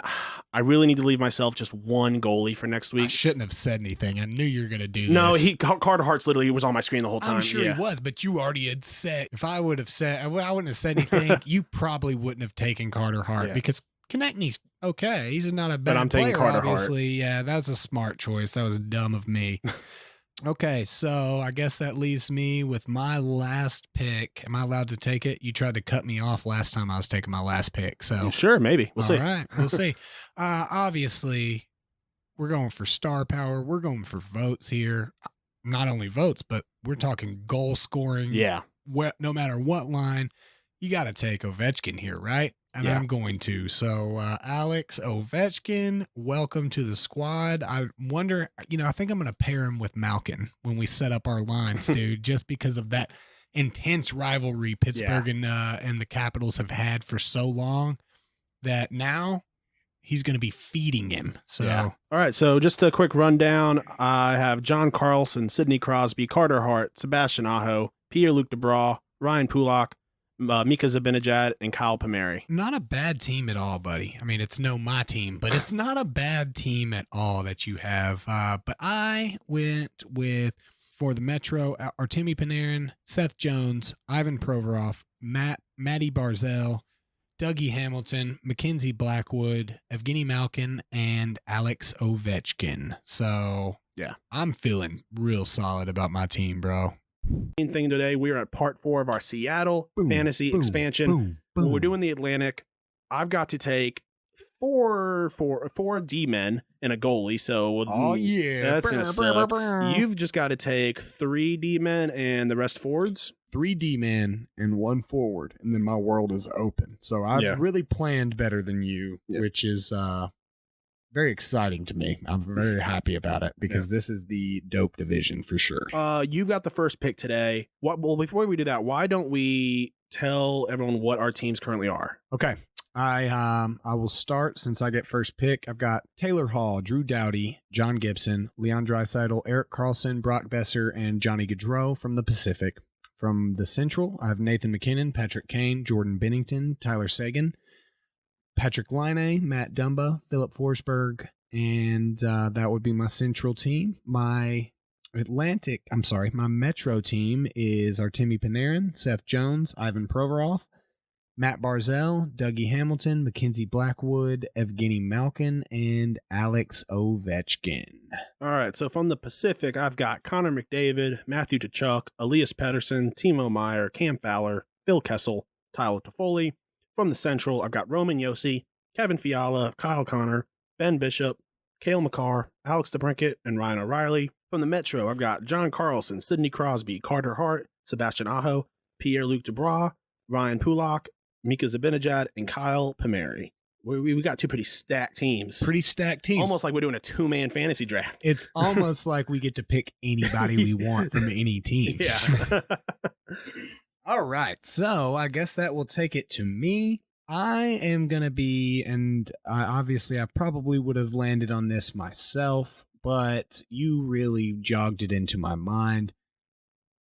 I really need to leave myself just one goalie for next week. I shouldn't have said anything. I knew you were going to do this. No, Carter Hart's literally was on my screen the whole time. I'm sure he was, but you already had said, if I would have said, I wouldn't have said anything, you probably wouldn't have taken Carter Hart because Konechny's okay. He's not a bad player, taking Carter obviously. Hart. Yeah, that was a smart choice. That was dumb of me. Okay, so I guess that leaves me with my last pick. Am I allowed to take it? You tried to cut me off last time I was taking my last pick. So sure, maybe. We'll see. All right, we'll see. Obviously, we're going for star power. We're going for votes here. Not only votes, but we're talking goal scoring. Yeah. No matter what line, you got to take Ovechkin here, right? And I'm going to. So, Alex Ovechkin, welcome to the squad. I wonder, I think I'm going to pair him with Malkin when we set up our lines, dude, just because of that intense rivalry Pittsburgh and the Capitals have had for so long that now he's going to be feeding him. So, all right. So, just a quick rundown. I have John Carlson, Sidney Crosby, Carter Hart, Sebastian Aho, Pierre-Luc Dubois, Ryan Pulock, Mika Zibanejad, and Kyle Palmieri. Not a bad team at all, buddy. I mean, it's my team, but it's not a bad team at all that you have. But I went with, for the Metro, Artemi Panarin, Seth Jones, Ivan Provorov, Matty Barzal, Dougie Hamilton, Mackenzie Blackwood, Evgeny Malkin, and Alex Ovechkin. So, I'm feeling real solid about my team, bro. Main thing today, we are at part 4 of our Seattle fantasy expansion. When we're doing the Atlantic, I've got to take four D-men and a goalie. So that's going to suck. You've just got to take 3 D-men and the rest forwards. 3 D-men and 1 forward, and then my world is open. So I've really planned better than you, which is very exciting to me. I'm very happy about it because this is the dope division for sure. You got the first pick today. Well, before we do that, why don't we tell everyone what our teams currently are? Okay. I will start since I get first pick. I've got Taylor Hall, Drew Doughty, John Gibson, Leon Draisaitl, Erik Karlsson, Brock Besser, and Johnny Gaudreau from the Pacific. From the Central, I have Nathan McKinnon, Patrick Kane, Jordan Bennington, Tyler Seguin, Patrick Laine, Matt Dumba, Philip Forsberg, and that would be my Central team. My Metro team is Artemi Panarin, Seth Jones, Ivan Provorov, Matt Barzell, Dougie Hamilton, Mackenzie Blackwood, Evgeny Malkin, and Alex Ovechkin. All right, so from the Pacific, I've got Connor McDavid, Matthew Tkachuk, Elias Pettersson, Timo Meyer, Cam Fowler, Phil Kessel, Tyler Toffoli. From the Central, I've got Roman Josi, Kevin Fiala, Kyle Connor, Ben Bishop, Cale Makar, Alex DeBrincat, and Ryan O'Reilly. From the Metro, I've got John Carlson, Sidney Crosby, Carter Hart, Sebastian Aho, Pierre-Luc Dubois, Ryan Pulak, Mika Zibanejad, and Kyle Palmieri. We got two pretty stacked teams. Pretty stacked teams. Almost like we're doing a two-man fantasy draft. It's almost like we get to pick anybody we want from any team. Yeah. All right. So I guess that will take it to me. I am going to be, and obviously I probably would have landed on this myself, but you really jogged it into my mind.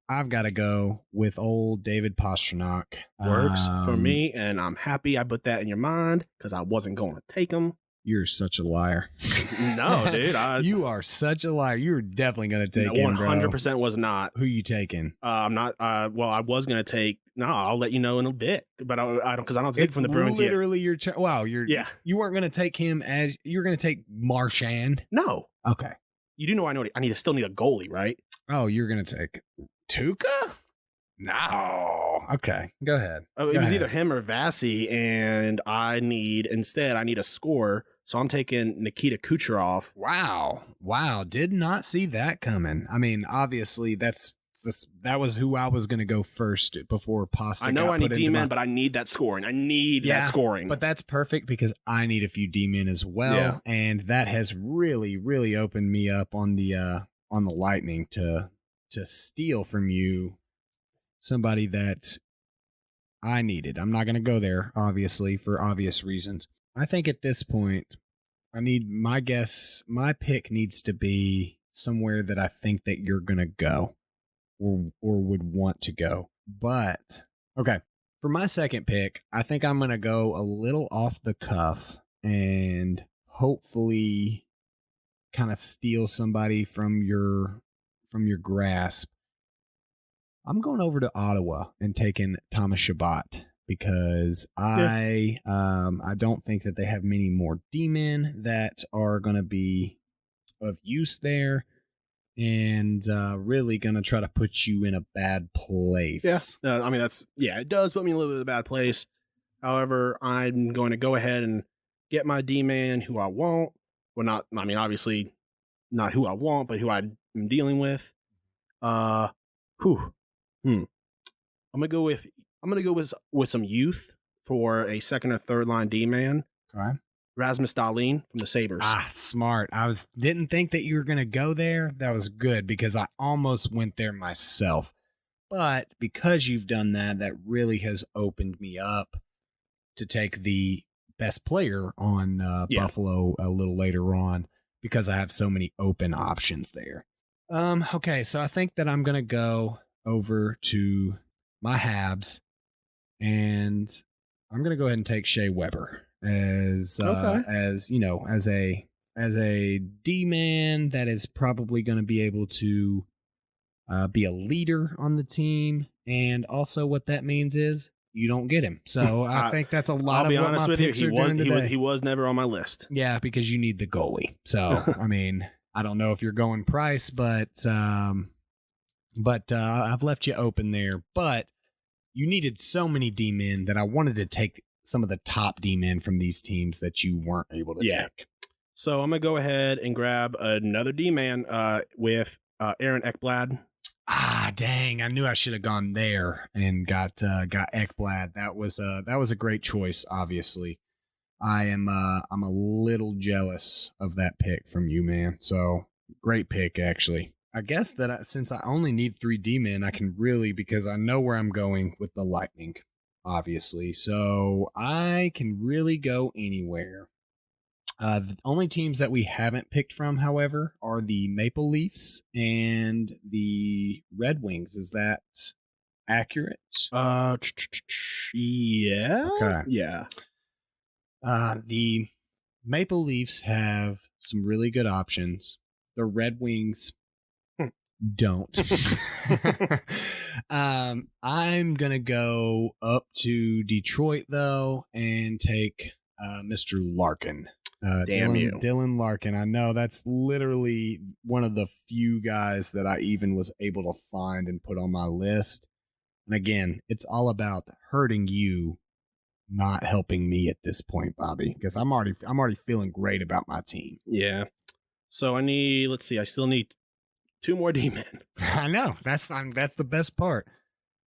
I've got to go with old David Pastrnak. Works for me, and I'm happy I put that in your mind because I wasn't going to take him. You're such a liar. No, dude. You are such a liar. You're definitely going to take him, bro. 100% was not. Who you taking? I'm not. Well, I was going to take. No, I'll let you know in a bit. But I don't, because I don't take from the Bruins yet. Literally your wow. Yeah. You weren't going to take him as you're going to take Marchand. No. Okay. You do know I still need a goalie, right? Oh, you're going to take Tuukka? No. Okay. Go ahead. It was either him or Vasi, and I need a scorer. So I'm taking Nikita Kucherov. Wow. Did not see that coming. I mean, obviously that was who I was going to go first before Pasta. I know I need D-men, but I need that scoring. I need that scoring. But that's perfect because I need a few D-men as well. Yeah. And that has really, really opened me up on the Lightning to steal from you somebody that I needed. I'm not going to go there, obviously, for obvious reasons. I think at this point, my pick needs to be somewhere that I think that you're going to go or would want to go. But, okay, for my second pick, I think I'm going to go a little off the cuff and hopefully kind of steal somebody from your grasp. I'm going over to Ottawa and taking Thomas Chabot because I don't think that they have many more D-men that are going to be of use there and really going to try to put you in a bad place. Yeah. I mean, it does put me in a little bit of a bad place. However, I'm going to go ahead and get my D-man who I want. Well, obviously not who I want, but who I'm dealing with. I'm gonna go with some youth for a second or third line D-man. Okay. Rasmus Dahlin from the Sabres. Smart. Didn't think that you were gonna go there. That was good because I almost went there myself. But because you've done that, that really has opened me up to take the best player on Buffalo a little later on because I have so many open options there. Okay, so I think that I'm gonna go over to my Habs, and I'm gonna go ahead and take Shea Weber as a D-man that is probably going to be able to be a leader on the team, and also what that means is you don't get him. So I think that's a lot of what my picks are doing today. He was never on my list. Yeah, because you need the goalie. So I mean, I don't know if you're going Price, but I've left you open there. But you needed so many D-men that I wanted to take some of the top D-men from these teams that you weren't able to take. So I'm going to go ahead and grab another D-man with Aaron Ekblad. Dang. I knew I should have gone there and got Ekblad. That was a great choice, obviously. I'm a little jealous of that pick from you, man. So great pick, actually. I guess that since I only need 3 D-men, I can really, because I know where I'm going with the Lightning, obviously. So I can really go anywhere. The only teams that we haven't picked from, however, are the Maple Leafs and the Red Wings. Is that accurate? Yeah. Okay. Yeah. The Maple Leafs have some really good options. The Red Wings, don't. I'm going to go up to Detroit, though, and take Mr. Larkin. Damn you. Dylan Larkin. I know that's literally one of the few guys that I even was able to find and put on my list. And again, it's all about hurting you, not helping me at this point, Bobby, because I'm already feeling great about my team. Yeah. So I still need 2 more D-men. I know. That's the best part.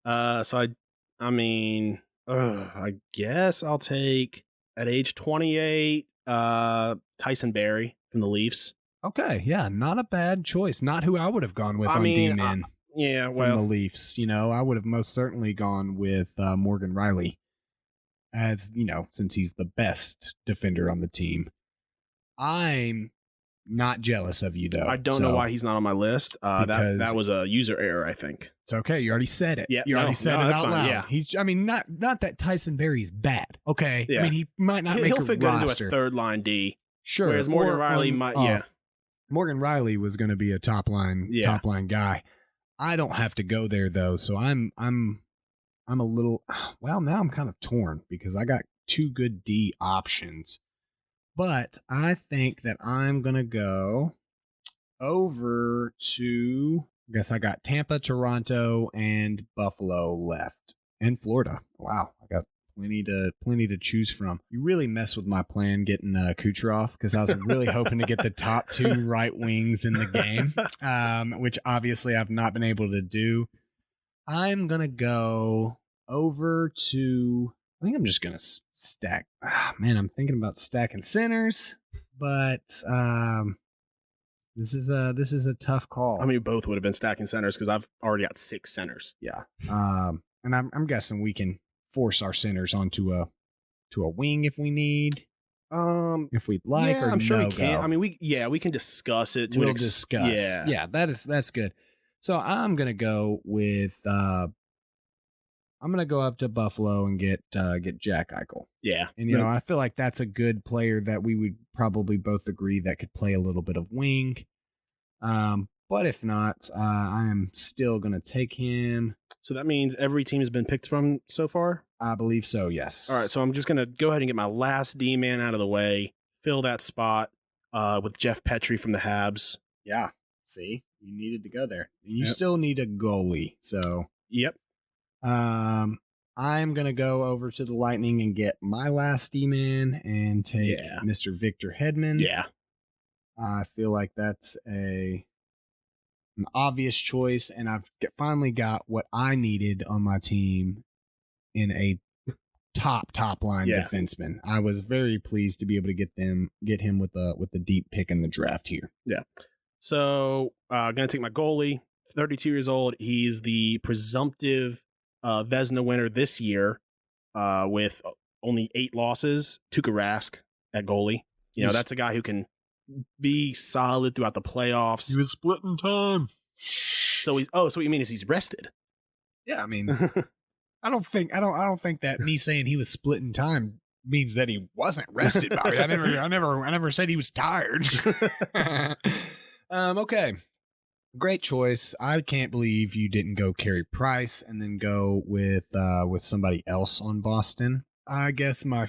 I guess I'll take, at age 28, Tyson Barrie from the Leafs. Okay, yeah, not a bad choice. Not who I would have gone with on D-men. Yeah, from the Leafs. I would have most certainly gone with Morgan Riley, as since he's the best defender on the team. I'm not jealous of you, though. I don't know why he's not on my list. That was a user error, I think. It's okay. You already said it. Yeah, you already said it out loud. Yeah. Not that Tyson Barrie's bad. Okay. Yeah. He might not make a roster. He'll fit good into a third line D. Sure. Whereas Morgan Riley might. Yeah. Morgan Riley was going to be a top line guy. I don't have to go there though, so I'm a little. Well, now I'm kind of torn because I got 2 good D options. But I think that I'm going to go over to, I guess I got Tampa, Toronto, and Buffalo left. And Florida. Wow, I got plenty to choose from. You really mess with my plan getting Kucherov, because I was really hoping to get the top 2 right wings in the game, which obviously I've not been able to do. I'm going to go over to... I think I'm just going to stack. Man, I'm thinking about stacking centers, but this is a tough call. I mean, both would have been stacking centers because I've already got 6 centers. Yeah. And I'm guessing we can force our centers onto a wing if we need. If we'd like, or I'm sure we can. Go. I mean, we can discuss it. We'll discuss. Yeah, that's good. So I'm gonna go with. I'm going to go up to Buffalo and get Jack Eichel. Yeah. And, I feel like that's a good player that we would probably both agree that could play a little bit of wing. But if not, I am still going to take him. So that means every team has been picked from so far? I believe so, yes. All right, so I'm just going to go ahead and get my last D-man out of the way, fill that spot with Jeff Petrie from the Habs. Yeah. See? You needed to go there. And you still need a goalie, so. Yep. I'm going to go over to the Lightning and get my last D-man and take Mr. Victor Hedman. Yeah. I feel like that's an obvious choice, and I've finally got what I needed on my team in a top line defenseman. I was very pleased to be able to get him with the deep pick in the draft here. Yeah. So, I'm going to take my goalie, 32 years old. He's the presumptive Vezina winner this year with only 8 losses. Tuukka Rask at goalie. That's a guy who can be solid throughout the playoffs. He was splitting time. So what you mean is he's rested? Yeah, I mean, I don't think that me saying he was splitting time means that he wasn't rested, Bobby. I never said he was tired. Okay. Great choice. I can't believe you didn't go Carey Price and then go with somebody else on Boston. I guess I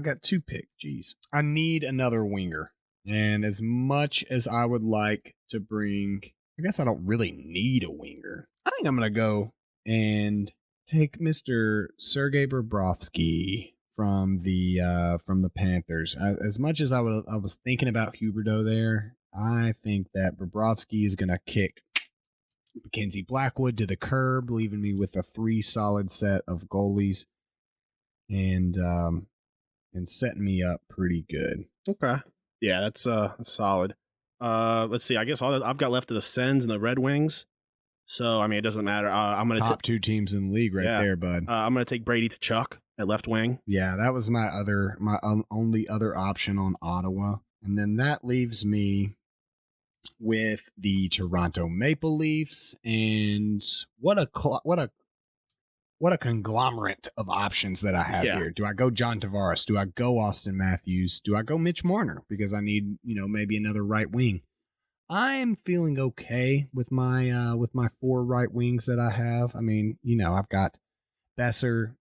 got 2 picks. Jeez. I need another winger. And as much as I would like to bring, I guess I don't really need a winger. I think I'm going to go and take Mr. Sergei Bobrovsky from the Panthers. As much as I was thinking about Huberdeau there, I think that Bobrovsky is going to kick Mackenzie Blackwood to the curb, leaving me with a 3 solid set of goalies and setting me up pretty good. Okay. Yeah, that's solid. Let's see. I guess all that I've got left are the Sens and the Red Wings. So, I mean, it doesn't matter. I'm going to top 2 teams in the league there, bud. I'm going to take Brady Tkachuk at left wing. Yeah, that was my only other option on Ottawa. And then that leaves me with the Toronto Maple Leafs, and what a conglomerate of options that I have here. Do I go John Tavares? Do I go Austin Matthews? Do I go Mitch Marner because I need maybe another right wing? I'm feeling okay with my 4 right wings that I have. I mean, I've got Besser,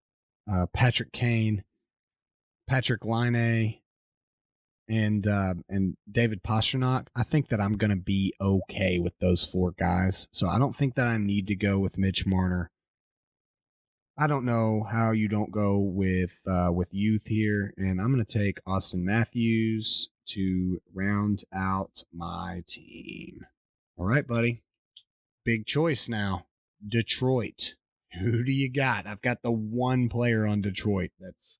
Patrick Kane, Patrick Laine, and David Pastrnak. I think that I'm going to be okay with those 4 guys. So I don't think that I need to go with Mitch Marner. I don't know how you don't go with youth here, and I'm going to take Austin Matthews to round out my team. All right, buddy. Big choice now. Detroit. Who do you got? I've got the one player on Detroit that's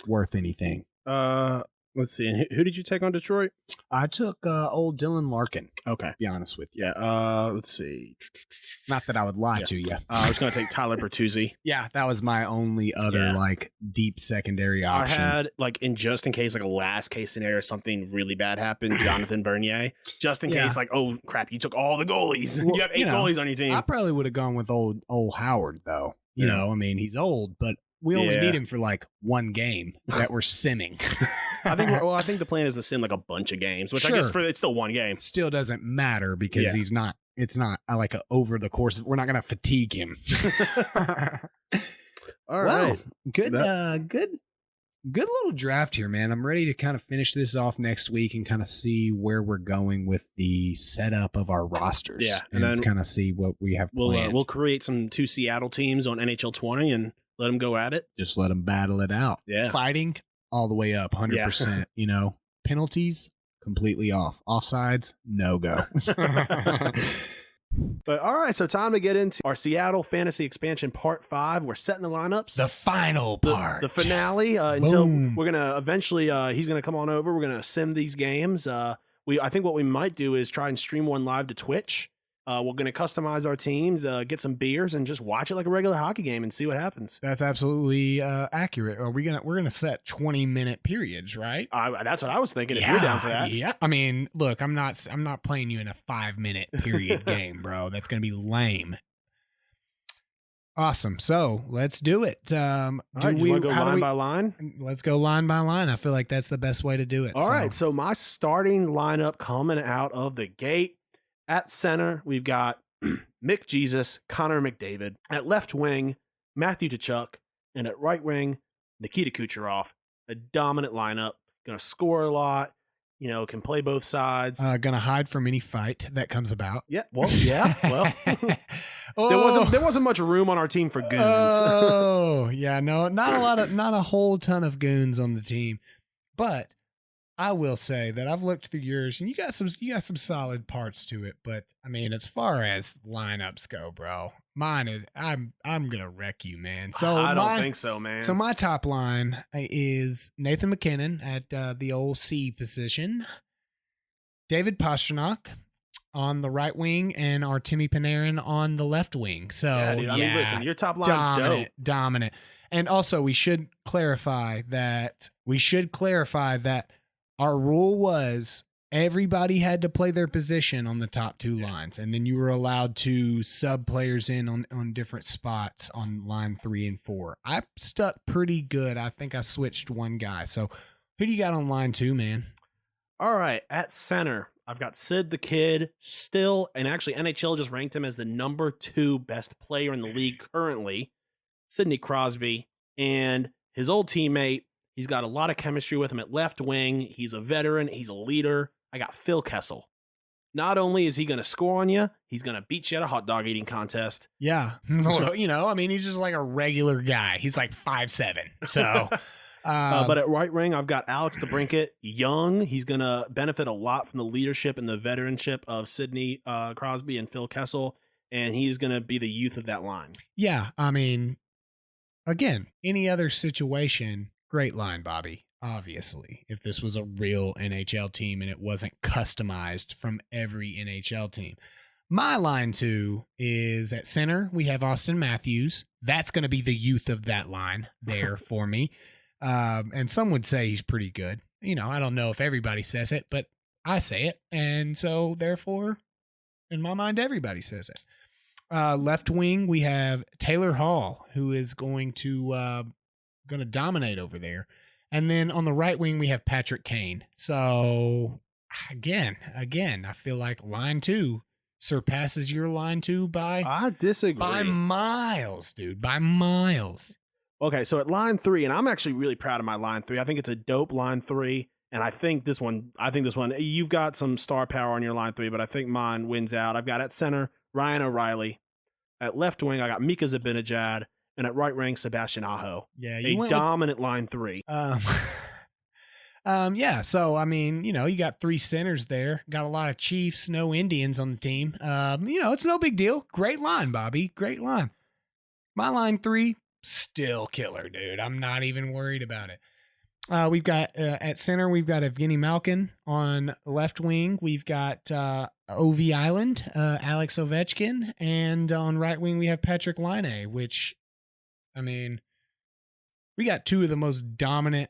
worth anything. Let's see. Who did you take on Detroit? I took old Dylan Larkin. Okay. To be honest with you. Yeah. Let's see. Not that I would lie to you. I was going to take Tyler Bertuzzi. Yeah, that was my only other deep secondary option. I had in just in case a last case scenario something really bad happened, Jonathan Bernier. Just in case oh crap, you took all the goalies. Well, you have 8 goalies on your team. I probably would have gone with old Howard though. You know, I mean, he's old, but we only need him for one game that we're simming. I think the plan is to sim a bunch of games, which I guess it's still one game. Still doesn't matter because it's not over the course. We're not going to fatigue him. All right. Good little draft here, man. I'm ready to kind of finish this off next week and kind of see where we're going with the setup of our rosters. Yeah. And then kind of see what we have planned. We'll create some 2 Seattle teams on NHL 20 and let them go at it. Just let them battle it out. Yeah. Fighting all the way up, 100%. Yeah. Penalties, completely off. Offsides, no go. But all right, so time to get into our Seattle Fantasy Expansion Part 5. We're setting the lineups. The final part. The finale. Until we're going to eventually, he's going to come on over. We're going to sim these games. I think what we might do is try and stream one live to Twitch. We're going to customize our teams, get some beers, and just watch it like a regular hockey game and see what happens. That's absolutely accurate. We're gonna set 20-minute periods, right? That's what I was thinking. If you're down for that, yeah. I mean, look, I'm not playing you in a 5-minute period game, bro. That's gonna be lame. Awesome. So let's do it. All right, you want to go line by line? Let's go line by line. I feel like that's the best way to do it. All right. So my starting lineup coming out of the gate. At center, we've got Mick Jesus, Connor McDavid. At left wing, Matthew Tkachuk. And at right wing, Nikita Kucherov. A dominant lineup. Going to score a lot. Can play both sides. Going to hide from any fight that comes about. Yeah. Well, there wasn't much room on our team for goons. Oh, yeah. No, not a whole ton of goons on the team. But I will say that I've looked through yours, and you got some solid parts to it. But I mean, as far as lineups go, bro, mine is I'm gonna wreck you, man. So I don't think so, man. So my top line is Nathan McKinnon at the old C position, David Pastrnak on the right wing, and Artemi Panarin on the left wing. So yeah, dude, I mean, listen, your top line's dominant. And also, we should clarify that our rule was everybody had to play their position on the top 2 lines, and then you were allowed to sub players in on different spots on line 3 and 4. I stuck pretty good. I think I switched one guy. So who do you got on line 2, man? All right, at center, I've got Sid the Kid still, and actually NHL just ranked him as the number 2 best player in the league currently, Sidney Crosby, and his old teammate. He's got a lot of chemistry with him at left wing. He's a veteran. He's a leader. I got Phil Kessel. Not only is he going to score on you, he's going to beat you at a hot dog eating contest. Yeah. I mean, he's just like a regular guy. He's like 5'7". So, but at right wing, I've got Alex DeBrincat, young. He's going to benefit a lot from the leadership and the veteranship of Sidney Crosby and Phil Kessel, and he's going to be the youth of that line. Yeah. I mean, again, any other situation, great line, Bobby. Obviously, if this was a real NHL team and it wasn't customized from every NHL team. My line 2 is at center. We have Austin Matthews. That's going to be the youth of that line there for me. And some would say he's pretty good. I don't know if everybody says it, but I say it. And so therefore, in my mind, everybody says it. Left wing, we have Taylor Hall, who is going to dominate over there. And then on the right wing, we have Patrick Kane. So again, I feel like line 2 surpasses your line 2 by I disagree. By miles, dude. By miles. Okay, so at line 3, and I'm actually really proud of my line 3. I think it's a dope line 3, and I think this one, you've got some star power on your line 3, but I think mine wins out. I've got at center, Ryan O'Reilly. At left wing, I got Mika Zibanejad, and at right wing, Sebastian Aho. Yeah, a dominant line 3. Yeah, so I mean, you got 3 centers there. Got a lot of Chiefs, no Indians on the team. It's no big deal. Great line, Bobby. Great line. My line 3, still killer, dude. I'm not even worried about it. We've got at center, we've got Evgeny Malkin. On left wing, we've got Ovi Island, Alex Ovechkin, and on right wing we have Patrick Laine, which, I mean, we got 2 of the most dominant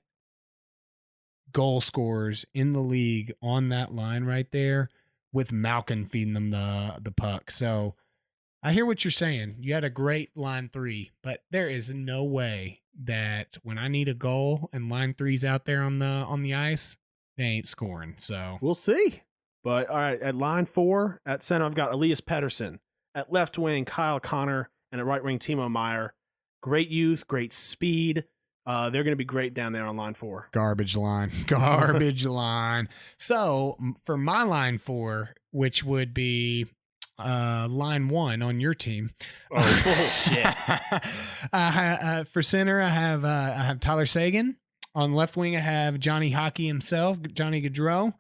goal scorers in the league on that line right there, with Malkin feeding them the puck. So I hear what you're saying. You had a great line 3, but there is no way that when I need a goal and line 3's out there on the ice, they ain't scoring. So we'll see. But all right, at line 4, at center, I've got Elias Pettersson. At left wing, Kyle Connor, and at right wing, Timo Meier. Great youth, great speed. They're going to be great down there on line 4. Garbage line. So for my line 4, which would be line 1 on your team. Oh, shit. For center, I have Tyler Seguin. On left wing, I have Johnny Hockey himself, Johnny Gaudreau.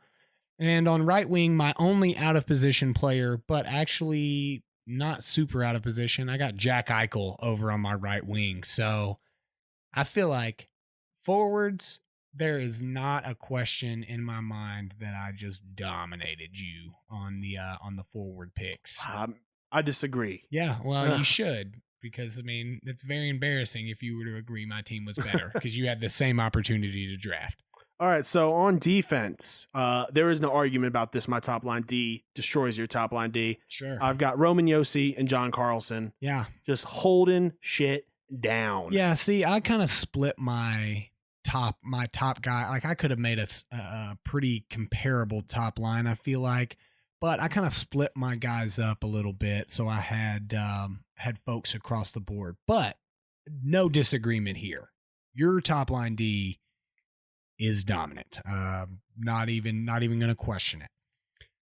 And on right wing, my only out of position player, but actually not super out of position, I got Jack Eichel over on my right wing. So I feel like forwards, there is not a question in my mind that I just dominated you on the forward picks. I disagree. Yeah, well, you should, because, I mean, it's very embarrassing if you were to agree my team was better, because you had the same opportunity to draft. All right, so on defense, there is no argument about this. My top line D destroys your top line D. Sure. I've got Roman Josi and John Carlson. Yeah. Just holding shit down. Yeah, see, I kind of split my top guy. Like, I could have made a pretty comparable top line, I feel like, but I kind of split my guys up a little bit, so I had folks across the board. But no disagreement here. Your top line D is dominant. Not even going to question it.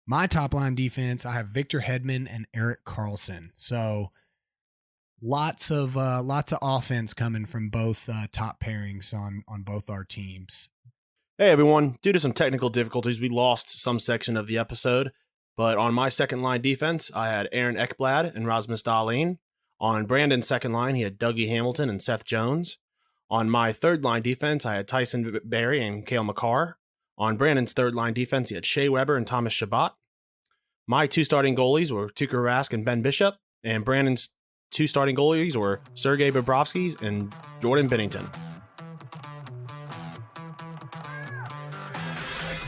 My top line defense, I have Victor Hedman and Erik Karlsson. So lots of offense coming from both top pairings on both our teams. Hey everyone, due to some technical difficulties, we lost some section of the episode, but on my second line defense, I had Aaron Ekblad and Rasmus Dahlin. On Brandon's second line, he had Dougie Hamilton and Seth Jones. On my third line defense, I had Tyson Barrie and Cale Makar. On Brandon's third line defense, he had Shea Weber and Thomas Chabot. My 2 starting goalies were Tuukka Rask and Ben Bishop, and Brandon's 2 starting goalies were Sergei Bobrovsky and Jordan Binnington.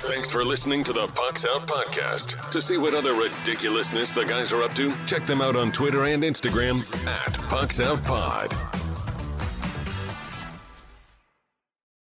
Thanks for listening to the Pucks Out Podcast. To see what other ridiculousness the guys are up to, check them out on Twitter and Instagram @PucksOutPod.